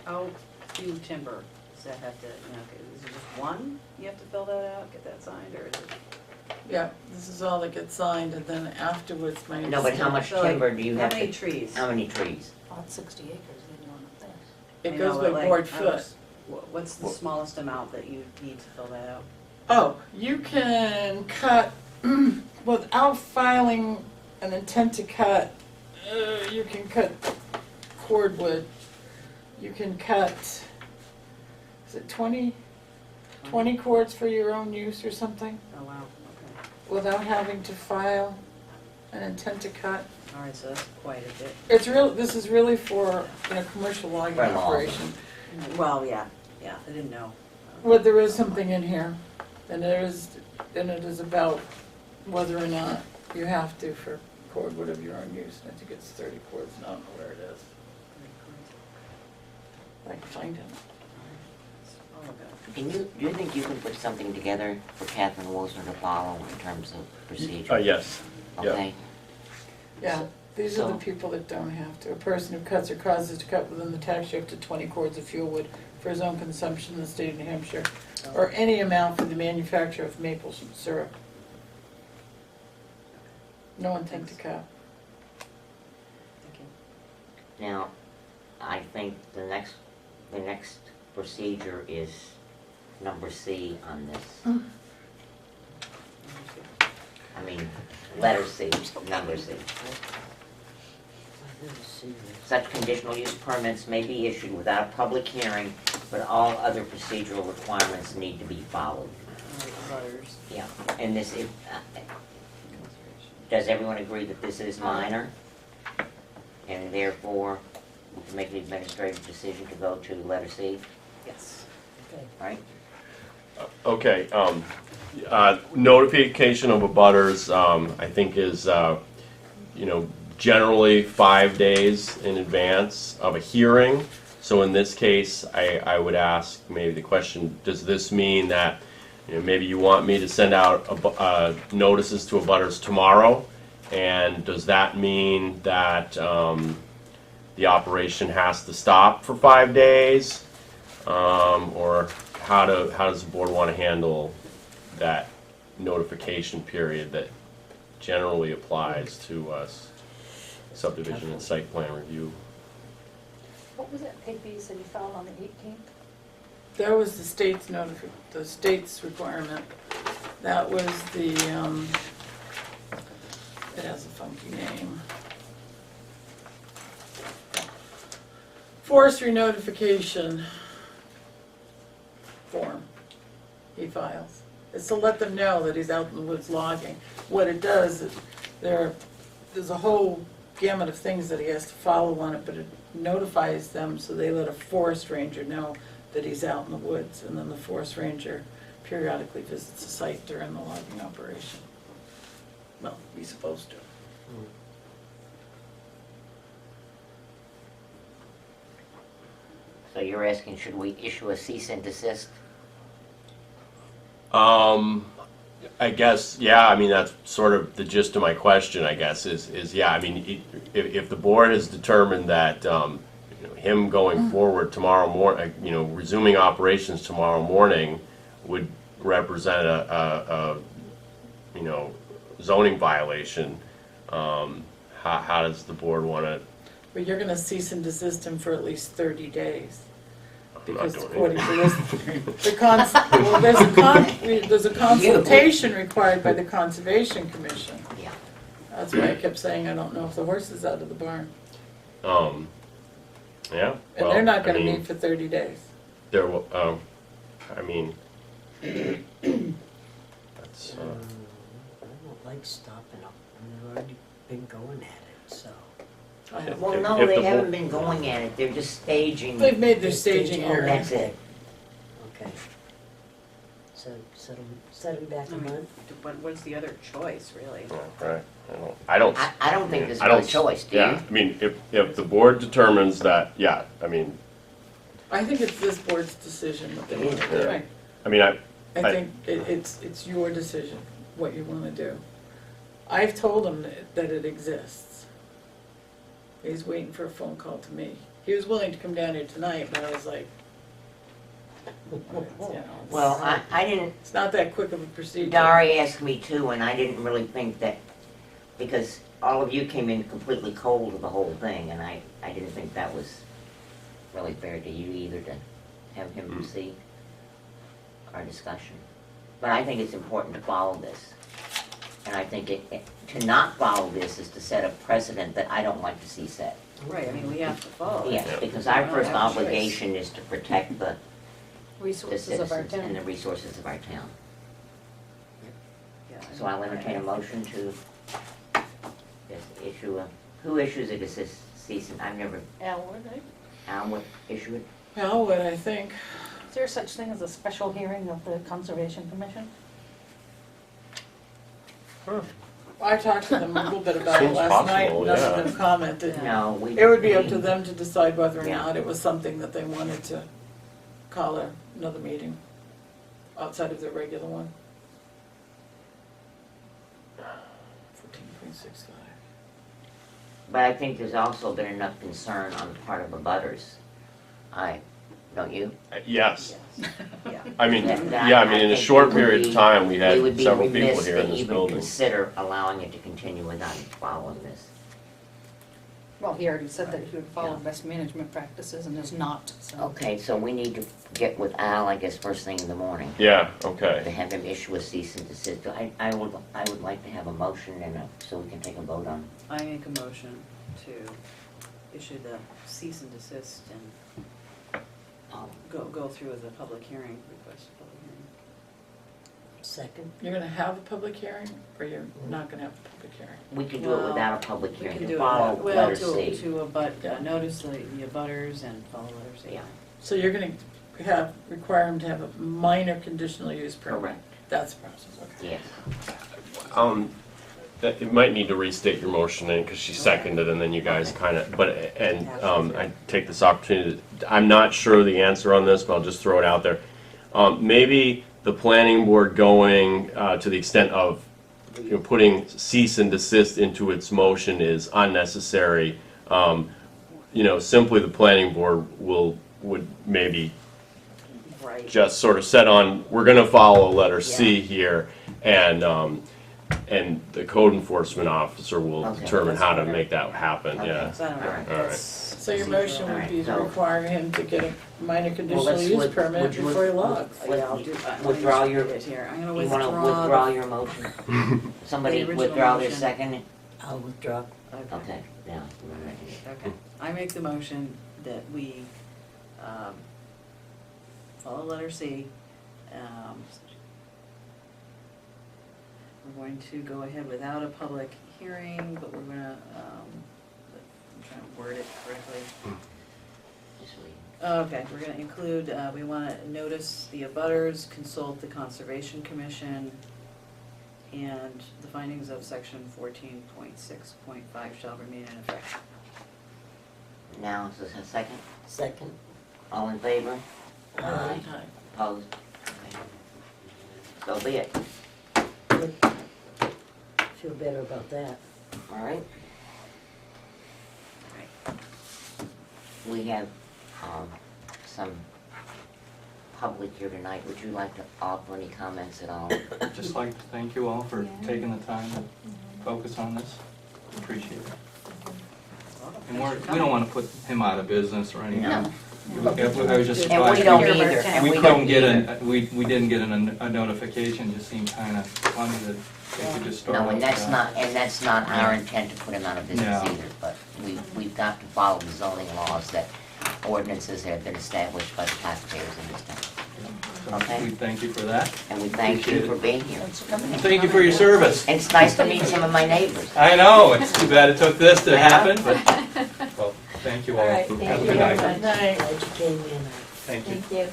how few timber does that have to, is it just one you have to fill that out, get that signed, or is it? Yeah, this is all that gets signed, and then afterwards, my. No, but how much So, like, timber do you have How many to, trees? how many trees? About 60 acres they want up there. It I goes know, by but, like, board I foot. was- What's the smallest amount that you need to fill that out? Oh, you can cut, without filing an intent to cut, you can cut cordwood. You can cut, is it 20 cords for your own use or something, Oh, wow, okay. without having to file an intent to cut. All right, so that's quite a bit. This is really for, commercial logging For logging. operation. Well, yeah, I didn't know. Well, there is something in here, and it is about whether or not you have to for cordwood of your own use. I think it's 30 cords, and I don't know where it is. I can find it. Oh, okay. Do you think you can put something together for Catherine Wilson to follow in terms of procedure? Yes, yeah. Okay, Yeah, these are the So- people that don't have to. A person who cuts or causes to cut within the tax year up to 20 cords of fuel wood for his own consumption in the state of New Hampshire, or any amount for the manufacture of maple syrup. No intent to cut. Thank you. now, I think the next procedure is number C on this. I mean, letter C, number C. Such conditional use permits may be issued without a public hearing, but all other procedural requirements need to be followed. Butters. Yeah, and does everyone agree that this is minor? And therefore, we can make the administrative decision to go to letter C, Yes. right? Okay, Notification of abutters, I think is, generally 5 days in advance of a hearing. So in this case, I would ask maybe the question, does this mean that, maybe you want me to send out notices to abutters tomorrow? And does that mean that the operation has to stop for 5 days? Or how does the board want to handle that notification period that generally applies to us, subdivision and site plan review? What was that paper you said you filed on the 18th? That was the state's requirement. That was the, it has a funky name. Forestry notification form he files. It's to let them know that he's out in the woods logging. What it does, is there's a whole gamut of things that he has to follow on it, but it notifies them so they let a forest ranger know that he's out in the woods, and then the forest ranger periodically visits the site during the logging operation. Well, he's supposed to. So you're asking, should we issue a cease and desist? I guess, yeah, I mean, that's sort of the gist of my question, I guess, is yeah, I mean, if the board has determined that, him going forward tomorrow morning, resuming operations tomorrow morning would represent a zoning violation, how does the board want to? But you're gonna cease and desist him for at least 30 days. I'm not Because doing according it. to this, there's a consultation required by the Conservation Commission. Yeah. That's why I kept saying, I don't know if the horse is out of the barn. Yeah. And well, they're not I gonna mean, meet for 30 days. There, I mean, that's, I don't like stopping up, we've already been going at it, so. I have- Well, If- no, if they the bo- haven't been going at it, they're just staging. They've made their staging Oh, area. that's it. Okay. So, set them back a month? What's the other choice, really? right, I don't. I don't think there's I no don't- choice, do you? Yeah, I mean, if the board determines that, yeah, I mean, I think it's this board's decision what they want to do. Yeah. I mean, I think it's your decision, what you want to do. I've told him that it exists. He's waiting for a phone call to me. He was willing to come down here tonight, but I was like, Well, I didn't, it's not that quick of a procedure. Dari asked me too, and I didn't really think that, because all of you came in completely cold to the whole thing, and I didn't think that was really fair to you either, to have him see our discussion. But I think it's important to follow this. And I think to not follow this is to set a precedent that I don't like to see set. Right, I mean, we have to follow it. Yes, because our We don't first have a choice. obligation is to protect the Resources of our citizens and the town. resources of our town. Yeah, So I'll entertain a motion to just issue who issues a cease and, I've never, Al, right? Al would issue it? Al would, I think. Is there such thing as a special hearing of the Conservation Commission? I talked to them a little bit about it Seems last night, possible, none yeah. of them commented. No, we. It would be up to them to decide whether or Yeah. not it was something that they wanted to call another meeting outside of their regular one. 14.65. But I think there's also been enough concern on the part of the butters. Don't you? yes, Yeah. I mean, That- yeah, I mean, in a think short we would period of be- time, we had would be several people remiss here in to this even building. consider allowing it to continue without following this. Well, he already said that he would follow Yeah. best management practices and is not, so. Okay, so we need to get with Al, I guess, first thing in the morning, Yeah, to okay. have him issue a cease and desist. I would like to have a motion so we can take a vote on. I make a motion to issue the cease and desist and go through with a public hearing, request a public hearing. Second? You're gonna have a public hearing, or you're not gonna have a public hearing? We could do it Well, without a public We hearing, can to do follow it, well, letter to C. notice the abutters and follow letter C. Yeah. So you're gonna require them to have a minor conditional use permit? Correct. That's the process, okay. Yes. That you might need to restate your motion in, because she seconded, and then you guys kind of, I take this opportunity, I'm not sure the answer on this, but I'll just throw it out there. Maybe the planning board going to the extent of, you know, putting cease and desist into its motion is unnecessary. You know, simply the planning board would maybe Right. just sort of set on, we're gonna follow letter C here, and the code enforcement officer will Okay. determine how to make that happen, Okay. yeah. So I don't know. All right. All right. So your motion would be to Alright, so- require him to get a minor conditional let's use would- permit would you- before he logs. Yeah, I'll do, let me Withdraw just your- read it here. I'm gonna You wanna withdraw. withdraw your motion? Somebody The original withdraw their motion. second? I'll withdraw. Okay, now. Okay, I make the motion that we, follow letter C. We're going to go ahead without a public hearing, but we're gonna, I'm trying to word it correctly. Just read. Okay, we're gonna include, we wanna notice the abutters, consult the Conservation Commission, and the findings of section 14.6.5 shall remain in effect. Now, is this a second? Second. All in favor? Aye. Opposed? Okay. So be it. Good. Feel better about that. All right. We have some public here tonight. Would you like to offer any comments at all? Just like to thank you all for taking the time to focus on this. Appreciate it. And we don't want to put him out of business or anything. No. I was just And we surprised. don't either, and We we couldn't don't get either. we didn't get a notification, just seemed kind of funny that they could just start. No, and off that's not our intent to put him out of business No. either, but we've got to follow the zoning laws that ordinances that have been established by the taxpayers in this town. So Okay. We thank you for that. And we thank you Appreciate for it. being here. Thank you for your service. And it's nice to meet some of my neighbors. I know, it's too bad it took this to happen, but, well, thank you all. All right, Have thank a you good very night. much. Night. Glad you came in. Thank you. Thank you.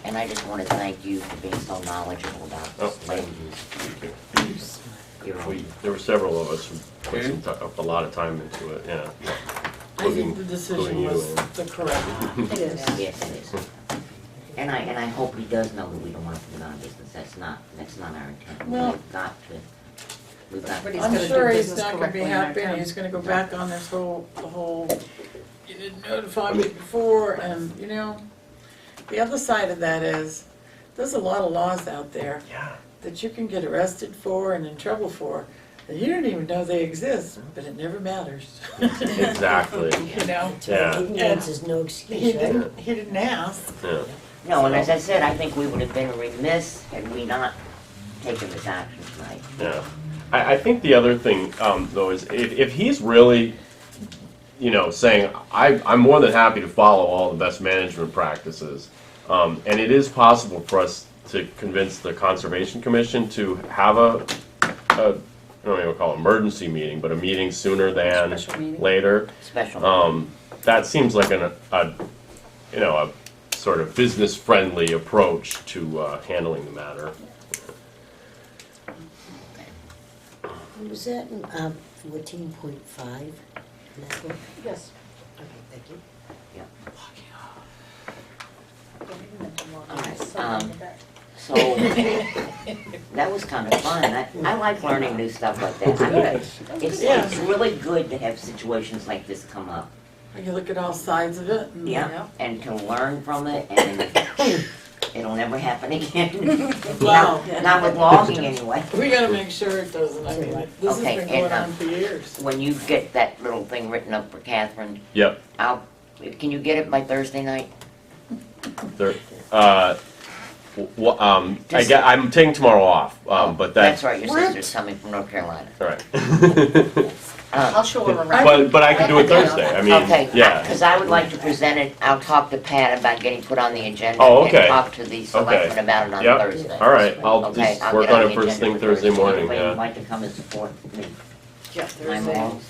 And I just want to thank you for being so knowledgeable about Oh, this land use. You're There were several of us who put a lot of time into it, yeah. I think the decision Including you, was and- the correct one. It is. Yes, it is. And I hope he does know that we don't want to put him out of business. That's not our intent. Well- We've got But he's I'm gonna do sure he's business not gonna be correctly in that happy, and term. he's gonna go back on this the whole, you didn't notify me before, and, you know, the other side of that is, there's a lot of laws out there Yeah. that you can get arrested for and in trouble for, that you don't even know they exist, but it never matters. Exactly, You know? Yeah. Ignorance is no He excuse, right? didn't ask. yeah. No, and as I said, I think we would have been remiss had we not taken this action tonight. Yeah, I think the other thing, though, is if he's really, you know, saying, I'm more than happy to follow all the best management practices, and it is possible for us to convince the Conservation Commission to have I don't even call it emergency meeting, but a meeting sooner than Special meeting. later. Special. That seems like a sort of business-friendly approach to handling the matter. Was that in 14.5 in that book? Yes. Okay, thank you. So, that was kind of fun. I like learning new stuff like that. I mean, it's really good to have situations like this come up. You look at all sides of it, and Yeah, and to learn from it, and it'll never happen again. Wow. Not with logging anyway. we gotta make sure it doesn't, I mean, this has Okay, been going and, on for years. When you get that little thing written up for Catherine, Yep. Can you get it by Thursday night? There, I'm taking tomorrow off, but That's that's right, your What? sister's coming from North Carolina. all right. I'll show her around. but I can do it Thursday. I mean, Okay, yeah. because I would like to present it, I'll talk to Pat about getting put on the agenda. Oh, okay. And talk to the selectmen about it on Yep. Thursday. All right, I'll Okay, just I'll work get on the it first agenda thing for Thursday morning. Anybody Yeah. would like to come and support me? Yeah, I'm Thursday. all.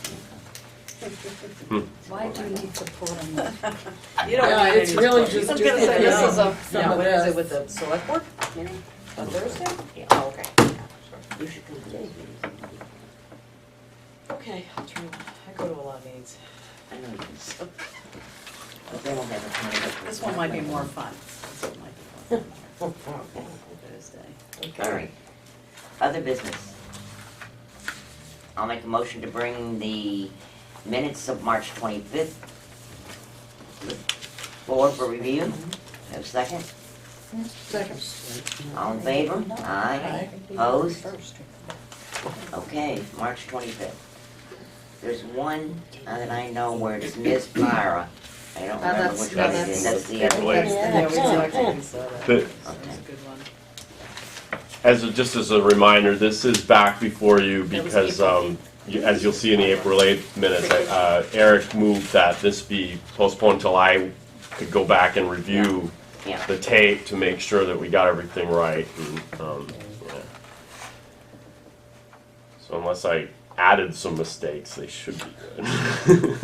Why do you need support on that? You don't Yeah, need it's any really support. just I was gonna say, duplicating this is a, some yeah, of what is this. it with the select board meeting on Thursday? Yeah. Oh, okay. You should come to these meetings. Okay, I'll try, I go to a lot of meetings. I know you can. But they don't have a time. This one might be more fun. This one might be more fun. Thursday. All right. Other business. I'll make a motion to bring the minutes of March 25th forward for review. Have a second? Second. All in favor? Aye. Opposed? First. Okay, March 25th. There's one that I know where it's Ms. Pyra. I don't remember that's- which yeah, one it is. That's the other Wait. one. Yeah, we saw that. The- That's a good one. Just as a reminder, this is back before you That was because, April. as you'll see in the April 8th minutes, Eric moved that this be postponed until I could go back and review Yeah. the tape to make sure that we got everything right. And, yeah. So unless I added some mistakes, they should be good.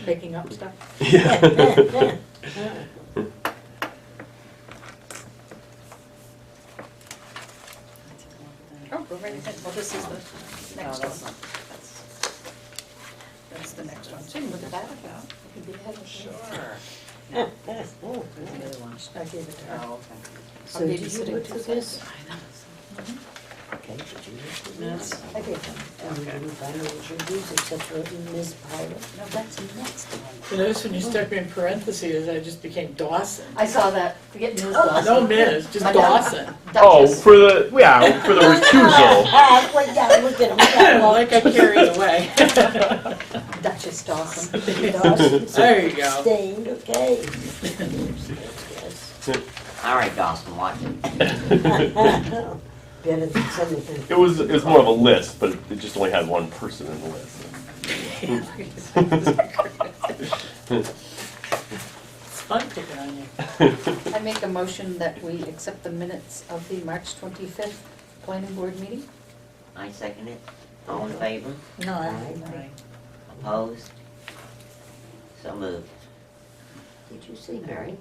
Making up stuff. Yeah. Oh, we're ready to, well, this is the No, next that's one. not, that's. That's the next one. So you can look at that about. You can be ahead of me. Sure. Where's the other one? I gave it to her. Oh, okay. So did you look through this? I know. Okay, did you look through Minutes? this? I gave it to her. And you didn't find any reviews except for Ms. Pyra? No, that's the next one. You notice when you stuck me in parentheses, I just became Dawson. I saw that. Forget Ms. Dawson. No Ms, just I know. Dawson. Oh, Duchess. for the recusal. Well, yeah, look at him. Like I carried away. Duchess Dawson. Dawson There you go. Stained, okay. Yes. All right, Dawson, watch it. Better than something. It was more of a list, but it just only had one person in the list. It's fun picking on you. I make a motion that we accept the minutes of the March 25th planning board meeting. I second it. All in favor? No, I, Right. Opposed? So moved. Did you see Mary?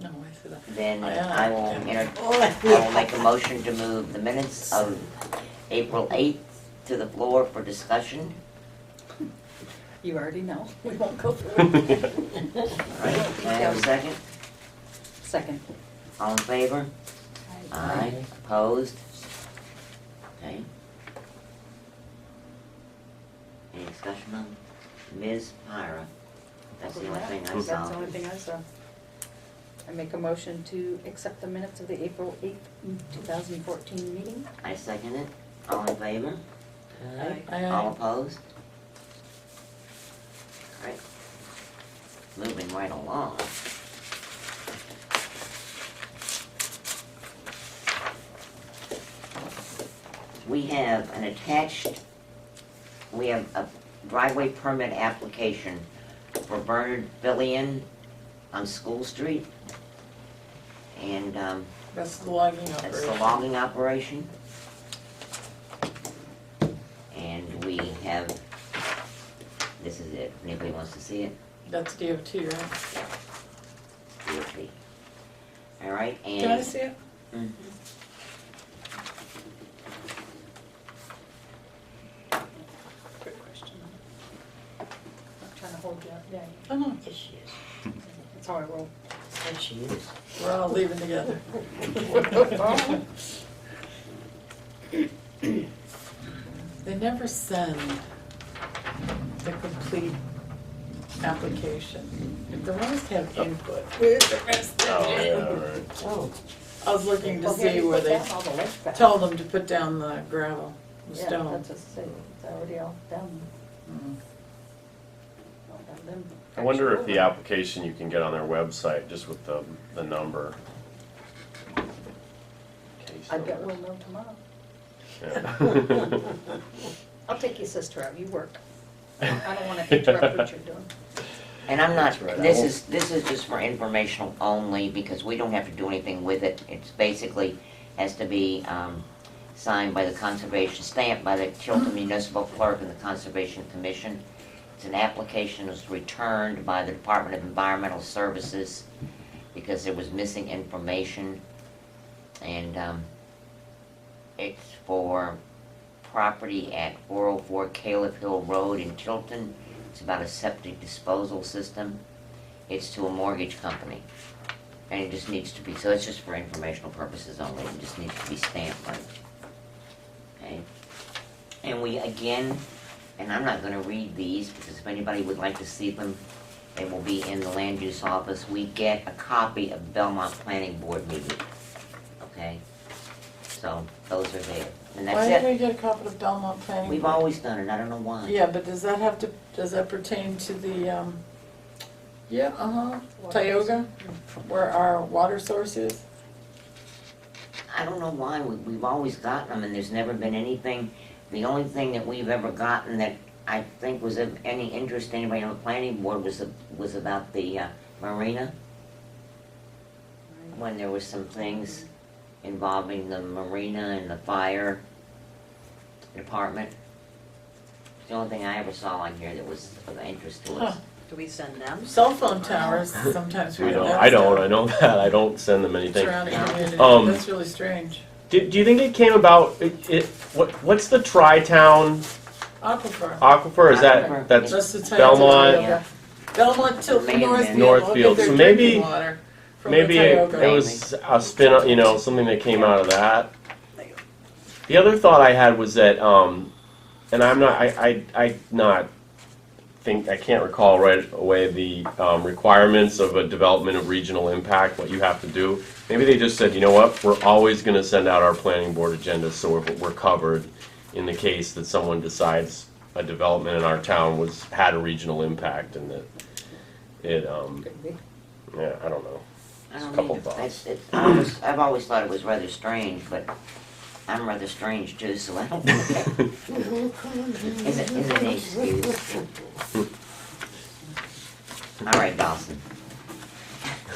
no, I said that. Then I I will Oh, I will make a motion to move the minutes of April 8th to the floor for discussion. You already know. We won't go through it. All right, can I have a second? Second. All in favor? Aye. Opposed? Okay. Any discussion on Ms. Pyra? That's the only thing I That's saw. the only thing I saw. I make a motion to accept the minutes of the April 8th, 2014 meeting. I second it. All in favor? I, All opposed? Right. Moving right along. We have an attached, we have a driveway permit application for Bernard Fillion on School Street. And, that's the logging that's the operation. logging operation. And we have, this is it, if anybody wants to see it, That's DOT, right? DOT. All right, and. Can I see it? Mhm. Quick question. I'm trying to hold you up. Yeah, Oh, no, Yes, she is. that's how I roll. Yes, she is. we're all leaving together. They never send the complete application. They always have input. Where's the rest Oh, of it? yeah, right. Oh, I was looking to Well, here see you where put they down all the left back. tell them to put down the gravel, the Yeah, stone. that's just it. It's already all done. Mm. All done then. I wonder if the application you can get on their website, just with the number. Case I bet number. we'll know tomorrow. Yeah. I'll take your sister out, you work. I don't wanna interrupt what you're doing. And I'm not, That's right, I this is just for informational only, because we don't have to do anything with it. It's basically has to be, signed by the conservation, stamped by the Tilton Municipal Clerk and the Conservation Commission. It's an application was returned by the Department of Environmental Services because there was missing information. And it's for property at 404 Caleb Hill Road in Tilton. It's about a septic disposal system. It's to a mortgage company. And it just needs to be, so it's just for informational purposes only. It just needs to be stamped right. Okay? And we, again, and I'm not gonna read these, because if anybody would like to see them, they will be in the land use office. We get a copy of the Belmont Planning Board meeting. Okay? So, those are there. And Why that's did we it. get a copy of Belmont Planning? We've Board? always done it, I don't know why. Yeah, but does that pertain to the, Tioga, where our water source is? I don't know why, we've always gotten them, and there's never been anything. The only thing that we've ever gotten that I think was of any interest to anybody on the planning board was about the marina. When there were some things involving the marina and the fire department. It's the only thing I ever saw on here that was of interest to us. Huh. Do we send them? Cell phone towers, sometimes we We don't. don't, I don't, I know that, I don't send them anything. Surrounding community, Um, that's really strange. Do you think it came about, what's the Tri-Town Aquifer. aquifer, is Aquifer. that's That's the Tioga. Belmont? Tioga. Belmont, Tilton, Main- Northfield. Northfield. Look at So their maybe- drinking water from the Maybe it Tioga. was a spin, you know, something that came out of that. The other thought I had was that, and I'm not, I not think, I can't recall right away the requirements of a development of regional impact, what you have to do. Maybe they just said, you know what, we're always gonna send out our planning board agenda so we're covered in the case that someone decides a development in our town had a regional impact and that it, yeah, I don't know. I don't Couple either. thoughts. I've always thought it was rather strange, but I'm rather strange too, so I don't think is an excuse. All right, Dawson.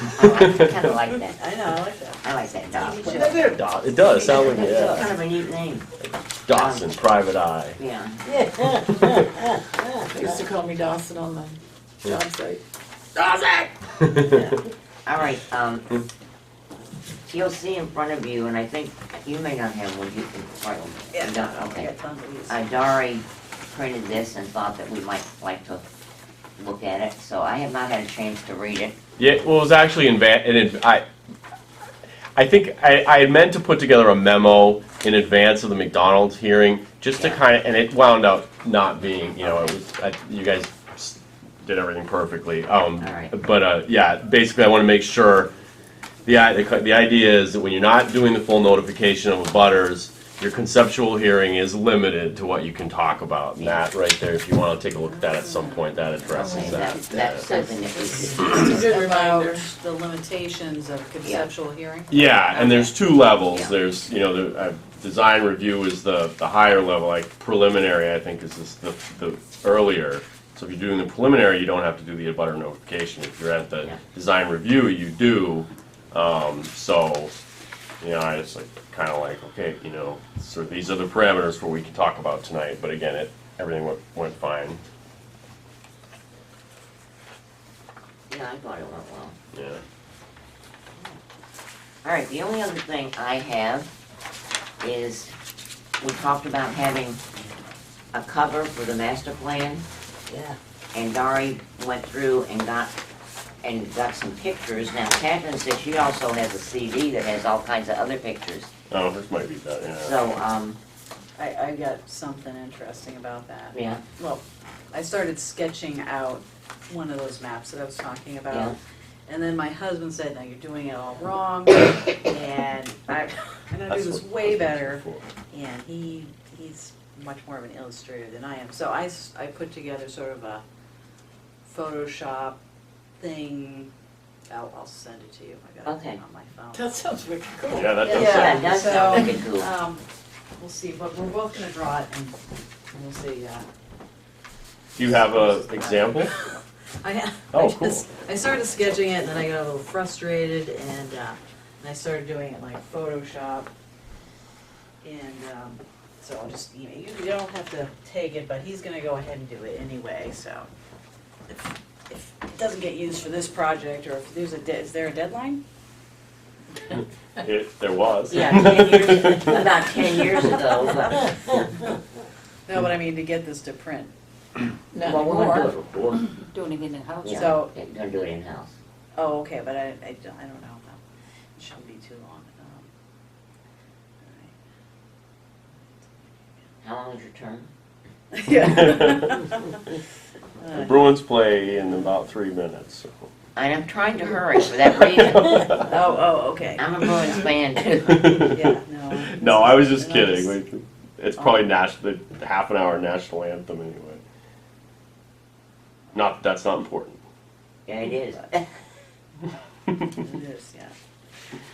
I kinda like that. I know, I like that. I like that, Dawson. It does sound like, It's yeah. kind of a neat name. Dawson, private eye. Yeah. They used to call me Dawson on the job site. Dawson! All right, you'll see in front of you, and I think you may not have one, you can, right, Yeah, you don't, I okay. got tons of these. Dari printed this and thought that we might like to look at it, so I have not had a chance to read it. Yeah, well, it was actually I think I had meant to put together a memo in advance of the McDonald's hearing, just to Yeah. kind of, and it wound up not being, you know, it was, you guys did everything perfectly. right. But yeah, basically, I want to make sure the idea is that when you're not doing the full notification of abutters, your conceptual hearing is limited to what you can talk about. And that right there, if you want to take a look at that at some point, that addresses Okay, that. that's something that we could, It's a good reminder. About the limitations of conceptual hearing? Yeah, and there's two levels. Yeah. There's, you know, design review is the higher level, like preliminary, I think, is the earlier. So if you're doing the preliminary, you don't have to do the abutter notification. If you're at the Yeah. design review, you do. So, you know, I just kind of like, okay, you know, so these are the parameters for what we can talk about tonight. But again, everything went fine. yeah, I thought it went well. Yeah. All right, the only other thing I have is, we talked about having a cover for the master plan, Yeah. and Dari went through and got some pictures. Now, Catherine said she also has a CD that has all kinds of other pictures. Oh, this might be better. Yeah. So, I got something interesting about that. yeah, Well, I started sketching out one of those maps that I was talking Yeah. about. And then my husband said, no, you're doing it all wrong, and I'm gonna do this way better. And he's much more of an illustrator than I am. So I put together sort of a Photoshop thing. I'll send it to you. I got Okay. it on my phone. That sounds really cool. Yeah, that does Yeah. sound. that does so, sound wicked cool. We'll see, but we're both gonna draw it and we'll see, Do you have a example? Oh, cool. I started sketching it and then I got a little frustrated and I started doing it like Photoshop. And So I'll just, you don't have to take it, but he's gonna go ahead and do it anyway, so. If it doesn't get used for this project, or if there's is there a deadline? There was. Yeah, 10 years, about 10 years ago, but, No, but I mean to get this to print. Not well, we're gonna do anymore. it before. Doing it in-house. Yeah, So- we're gonna do it in-house. Oh, okay, but I don't know. It shouldn't be too long. How long is your term? The Bruins play in about 3 minutes, so. And I'm trying to hurry for that reason. Oh, okay. I'm a Bruins fan too. Yeah, no. No, I was just Nice. kidding. It's probably the half an hour national anthem anyway. That's not important. Yeah, it is. It is, yeah.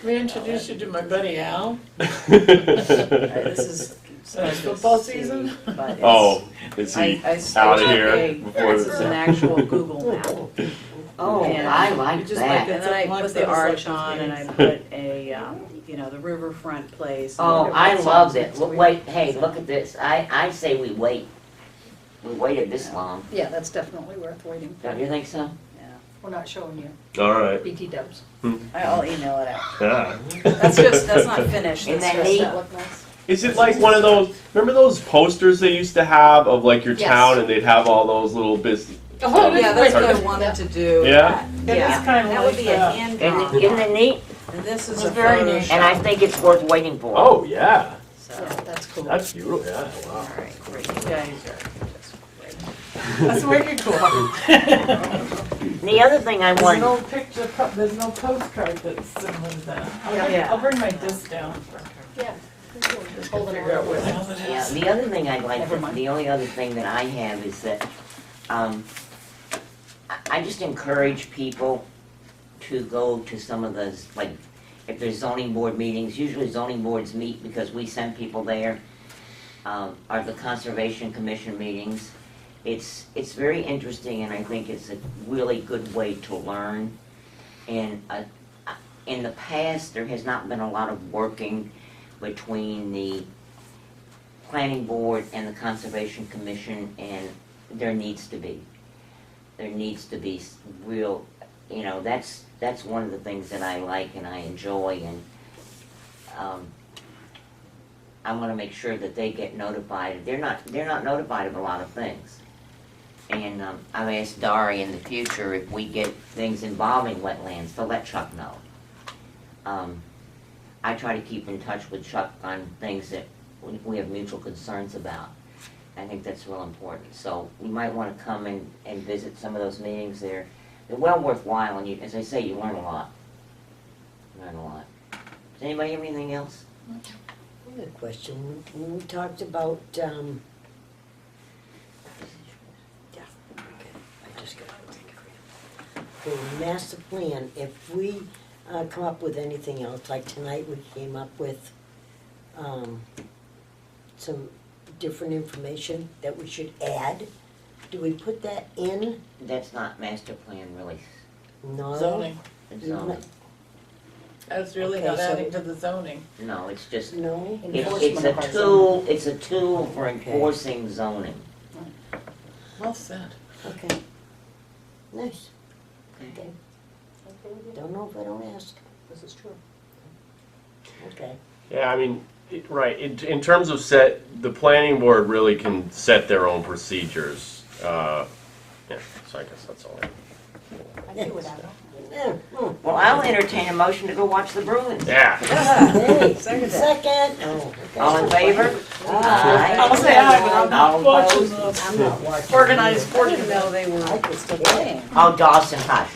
Let me introduce you to my buddy Al. All right, this is. It's football season? But it's. Oh, is he I out of took here before this is an actual Google map. Oh, And I like just that. And then I Much put the better arch like on, the and I games. put a, the riverfront place. Oh, and I it's love on- it. Wait, hey, look at this. I say we wait. We waited this long. Yeah, that's definitely worth waiting for. Don't you think so? Yeah, We're not showing you All right. BT dubs. I'll email it out. Yeah. That's not finished. Isn't That's that just- neat? That look nice? Is it like one of those? Remember those posters they used to have of like your Yes. town, and they'd have all those little business. Oh, yeah, that's what I Sorry. wanted to do. Yeah. It is kind of That would like be a that. hand Isn't drawn. it, isn't it neat? And this is It's a very photo neat. And I think it's worth waiting for. Oh yeah. So, Yeah, that's cool. That's beautiful. Yeah. Wow. all right, great. You guys are just great. That's wicked cool. The other thing I There's no wanted, picture, there's no postcard that's similar to that. Yeah. I'll bring my disc down. Yeah. Just Hold it figure out around. what else it yeah, is. the other thing I'd like, Never mind. the only other thing that I have is that, I just encourage people to go to some of those, like, if there's zoning board meetings, usually zoning boards meet because we send people there, or the Conservation Commission meetings. It's very interesting, and I think it's a really good way to learn. And in the past, there has not been a lot of working between the Planning Board and the Conservation Commission, and there needs to be. There needs to be real, that's one of the things that I like and I enjoy, and I want to make sure that they get notified. They're not notified of a lot of things. And I've asked Dari in the future if we get things involving wetlands to let Chuck know. I try to keep in touch with Chuck on things that we have mutual concerns about. I think that's real important. So you might want to come and visit some of those meetings there. They're well worthwhile, and as I say, you learn a lot. You learn a lot. Does anybody have anything else? I have a question. When we talked about, yeah, okay, I just got it. For the master plan, if we come up with anything else, like tonight we came up with some different information that we should add, do we put that in? That's not master plan, really. No? Zoning. It's zoning. That's really Okay, not so- adding to the zoning. No, it's just, No? it's a tool, it's a tool for enforcing zoning. Well said. Okay. Nice. Okay. Okay. Don't know if I don't ask. This is true. Okay. Yeah, I mean, right, in terms of the planning board really can set their own procedures. Yeah, so I guess that's all. I see what happened. Yeah. Well, I'll entertain a motion to go watch the Bruins. Yeah. Hey, Second. second. Oh, okay. All in favor? Aye. I'll say aye, but I'm All not watching opposed? I'm not watching. organized I sporting didn't know they were I just did playing. Oh, Dawson, hush.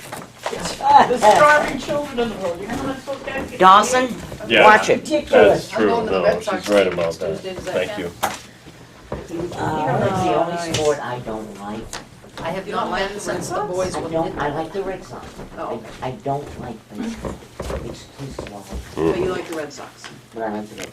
The starving children of the world. You know what I'm supposed to ask you? Dawson, Yeah. watch it. Ridiculous. That's true, going to the no, Red Sox she's right game about next that. Tuesday, does that Thank count? you. You know, that's the only sport I don't like. I have You don't not like been the since the Red Sox? boys I were. don't, I like the Red Sox. Oh, I don't like baseball. It's too slow. but you like the Red Sox. But I like the Red